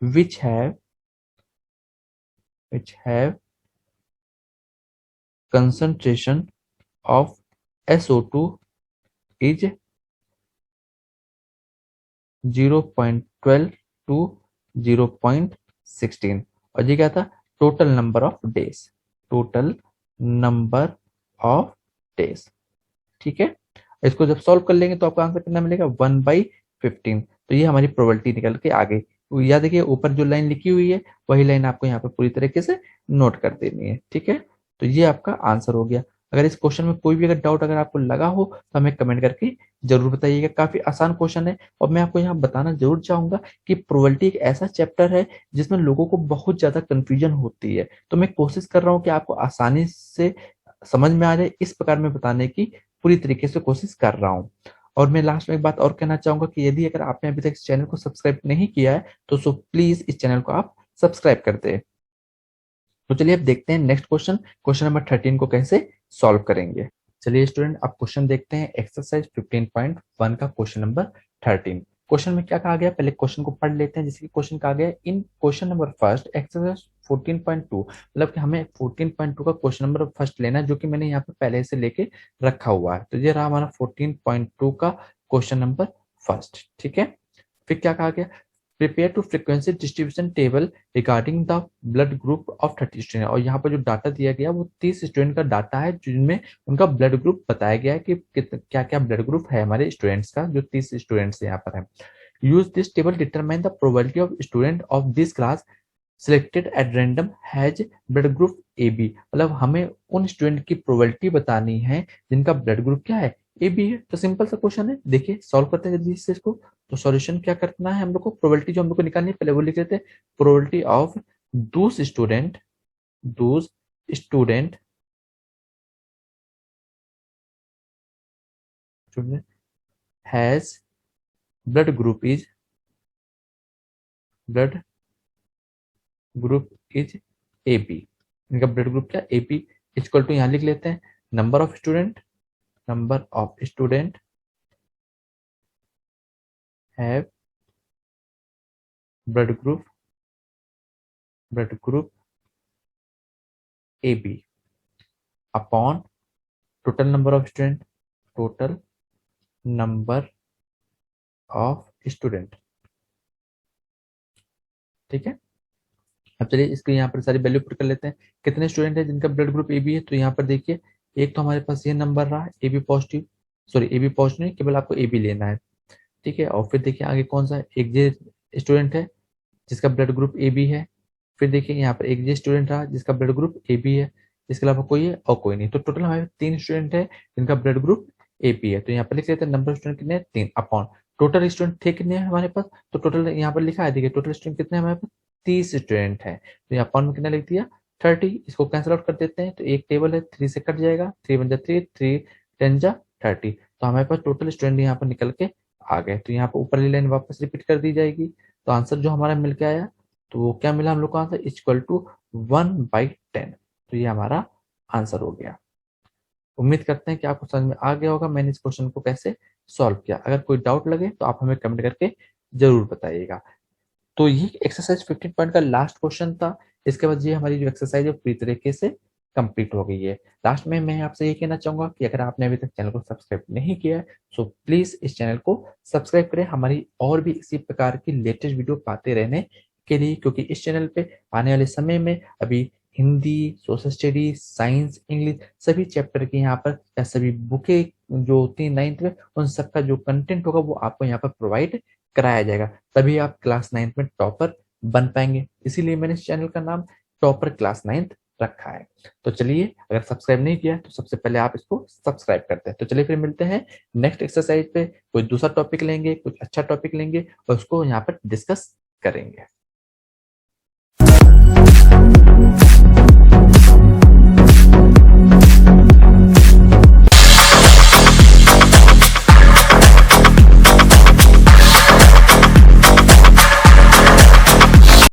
which have concentration of SO2 is 0.12 to 0.16। और ये क्या था, total number of days, total number of days. ठीक है, इसको जब सॉल्व कर लेंगे तो आपको आंसर कितना मिलेगा, 1/15। तो ये हमारी प्रोबेबिलिटी निकल के आ गई। तो याद देखिए ऊपर जो लाइन लिखी हुई है वही लाइन आपको यहाँ पर पूरी तरीके से नोट कर देनी है। ठीक है, तो ये आपका आंसर हो गया। अगर इस क्वेश्चन में कोई भी अगर डाउट अगर आपको लगा हो तो हमें कमेंट करके जरूर बताइएगा। काफी आसान क्वेश्चन है और मैं आपको यहाँ बताना जरूर चाहूंगा कि प्रोबेबिलिटी एक ऐसा चैप्टर है जिसमें लोगों को बहुत ज्यादा कंफ्यूजन होती है। तो मैं कोशिश कर रहा हूँ कि आपको आसानी से समझ में आ जाए इस प्रकार में बताने की पूरी तरीके से कोशिश कर रहा हूँ। और मैं लास्ट में एक बात और कहना चाहूंगा कि यदि अगर आपने अभी तक इस चैनल को सब्सक्राइब नहीं किया है तो सो प्लीज इस चैनल को आप सब्सक्राइब कर दे। तो चलिए अब देखते हैं नेक्स्ट क्वेश्चन, क्वेश्चन नंबर 13 को कैसे सॉल्व करेंगे। चलिए स्टूडेंट अब क्वेश्चन देखते हैं एक्सरसाइज 15.1 का क्वेश्चन नंबर 13। क्वेश्चन में क्या कहा गया, पहले क्वेश्चन को पढ़ लेते हैं। जैसे कि क्वेश्चन कहा गया इन क्वेश्चन नंबर फर्स्ट एक्सरसाइज 14.2, मतलब कि हमें 14.2 का क्वेश्चन नंबर फर्स्ट लेना है जो कि मैंने यहाँ पे पहले से लेके रखा हुआ है। तो ये रहा हमारा 14.2 का क्वेश्चन नंबर फर्स्ट। ठीक है, फिर क्या कहा गया, prepare to frequency distribution table regarding the blood group of 30 student. और यहाँ पर जो डाटा दिया गया वो 30 स्टूडेंट का डाटा है जिनमें उनका ब्लड ग्रुप बताया गया है कि क्या क्या ब्लड ग्रुप है हमारे स्टूडेंट्स का, जो 30 स्टूडेंट्स यहाँ पर है। Use this table determine the probability of student of this class selected at random has blood group A B. मतलब हमें उन स्टूडेंट की प्रोबेबिलिटी बतानी है जिनका ब्लड ग्रुप क्या है, ए बी है। तो सिंपल सा क्वेश्चन है, देखिए सॉल्व करते हैं जल्दी से इसको। तो सॉल्यूशन क्या करना है हम लोग को, प्रोबेबिलिटी जो हम लोग को निकालनी है पहले वो लिख लेते हैं। Probability of those student has blood group is A B. इनका ब्लड ग्रुप क्या, ए बी। इक्वल टू यहाँ लिख लेते हैं number of student have blood group A B upon total number of student. ठीक है, अब चलिए इसके यहाँ पर सारी वैल्यू पुट कर लेते हैं। कितने स्टूडेंट है जिनका ब्लड ग्रुप ए बी है, तो यहाँ पर देखिए एक तो हमारे पास ये नंबर रहा A B positive, sorry A B positive नहीं, केवल आपको ए बी लेना है। ठीक है, और फिर देखिए आगे कौन सा है, एक जे स्टूडेंट है जिसका ब्लड ग्रुप ए बी है। फिर देखिए यहाँ पर एक जे स्टूडेंट रहा जिसका ब्लड ग्रुप ए बी है, इसके अलावा कोई है और कोई नहीं। तो टोटल हमारे 3 स्टूडेंट है जिनका ब्लड ग्रुप ए बी है। तो यहाँ पर लिख लेते हैं नंबर ऑफ स्टूडेंट कितने हैं, 3 अपॉन टोटल स्टूडेंट थे कितने हैं हमारे पास। तो टोटल यहाँ पर लिखा है, देखिए टोटल स्टूडेंट कितने हैं हमारे पास, 30 स्टूडेंट है। तो यहाँ अपॉन में कितना लिख दिया, 30। इसको कैंसिल आउट कर देते हैं तो एक टेबल है 3 से कट जाएगा, 3 वन जा 3, 3 10 जा 30। तो हमारे पास टोटल स्टूडेंट यहाँ पर निकल के आ गए। तो यहाँ पर ऊपर वाली लाइन वापस रिपीट कर दी जाएगी। तो आंसर जो हमारा मिल के आया तो वो क्या मिला हम लोग को आंसर, इक्वल टू 1/10। तो ये हमारा आंसर हो गया। उम्मीद करते हैं कि आपको समझ में आ गया होगा मैंने इस क्वेश्चन को कैसे सॉल्व किया। अगर कोई डाउट लगे तो आप हमें कमेंट करके जरूर बताइएगा। तो ये एक्सरसाइज 15 पॉइंट का लास्ट क्वेश्चन था। इसके बाद ये हमारी जो एक्सरसाइज है पूरी तरीके से कंप्लीट हो गई है। लास्ट में मैं आपसे ये कहना चाहूंगा कि अगर आपने अभी तक चैनल को सब्सक्राइब नहीं किया है तो प्लीज इस चैनल को सब्सक्राइब करें हमारी और भी इसी प्रकार की लेटेस्ट वीडियो पाते रहने के लिए, क्योंकि इस चैनल पे आने वाले समय में अभी Hindi, social study, science, English सभी चैप्टर की यहाँ पर या सभी बुकें जो होती है 9th में उन सबका जो कंटेंट होगा वो आपको यहाँ पर प्रोवाइड कराया जाएगा। तभी आप क्लास 9th में टॉपर बन पाएंगे। इसीलिए मैंने इस चैनल का नाम टॉपर क्लास 9th रखा है। तो चलिए अगर सब्सक्राइब नहीं किया तो सबसे पहले आप इसको सब्सक्राइब करते हैं। तो चलिए फिर मिलते हैं नेक्स्ट एक्सरसाइज पे, कोई दूसरा टॉपिक लेंगे, कुछ अच्छा टॉपिक लेंगे और उसको यहाँ पर डिस्कस करेंगे।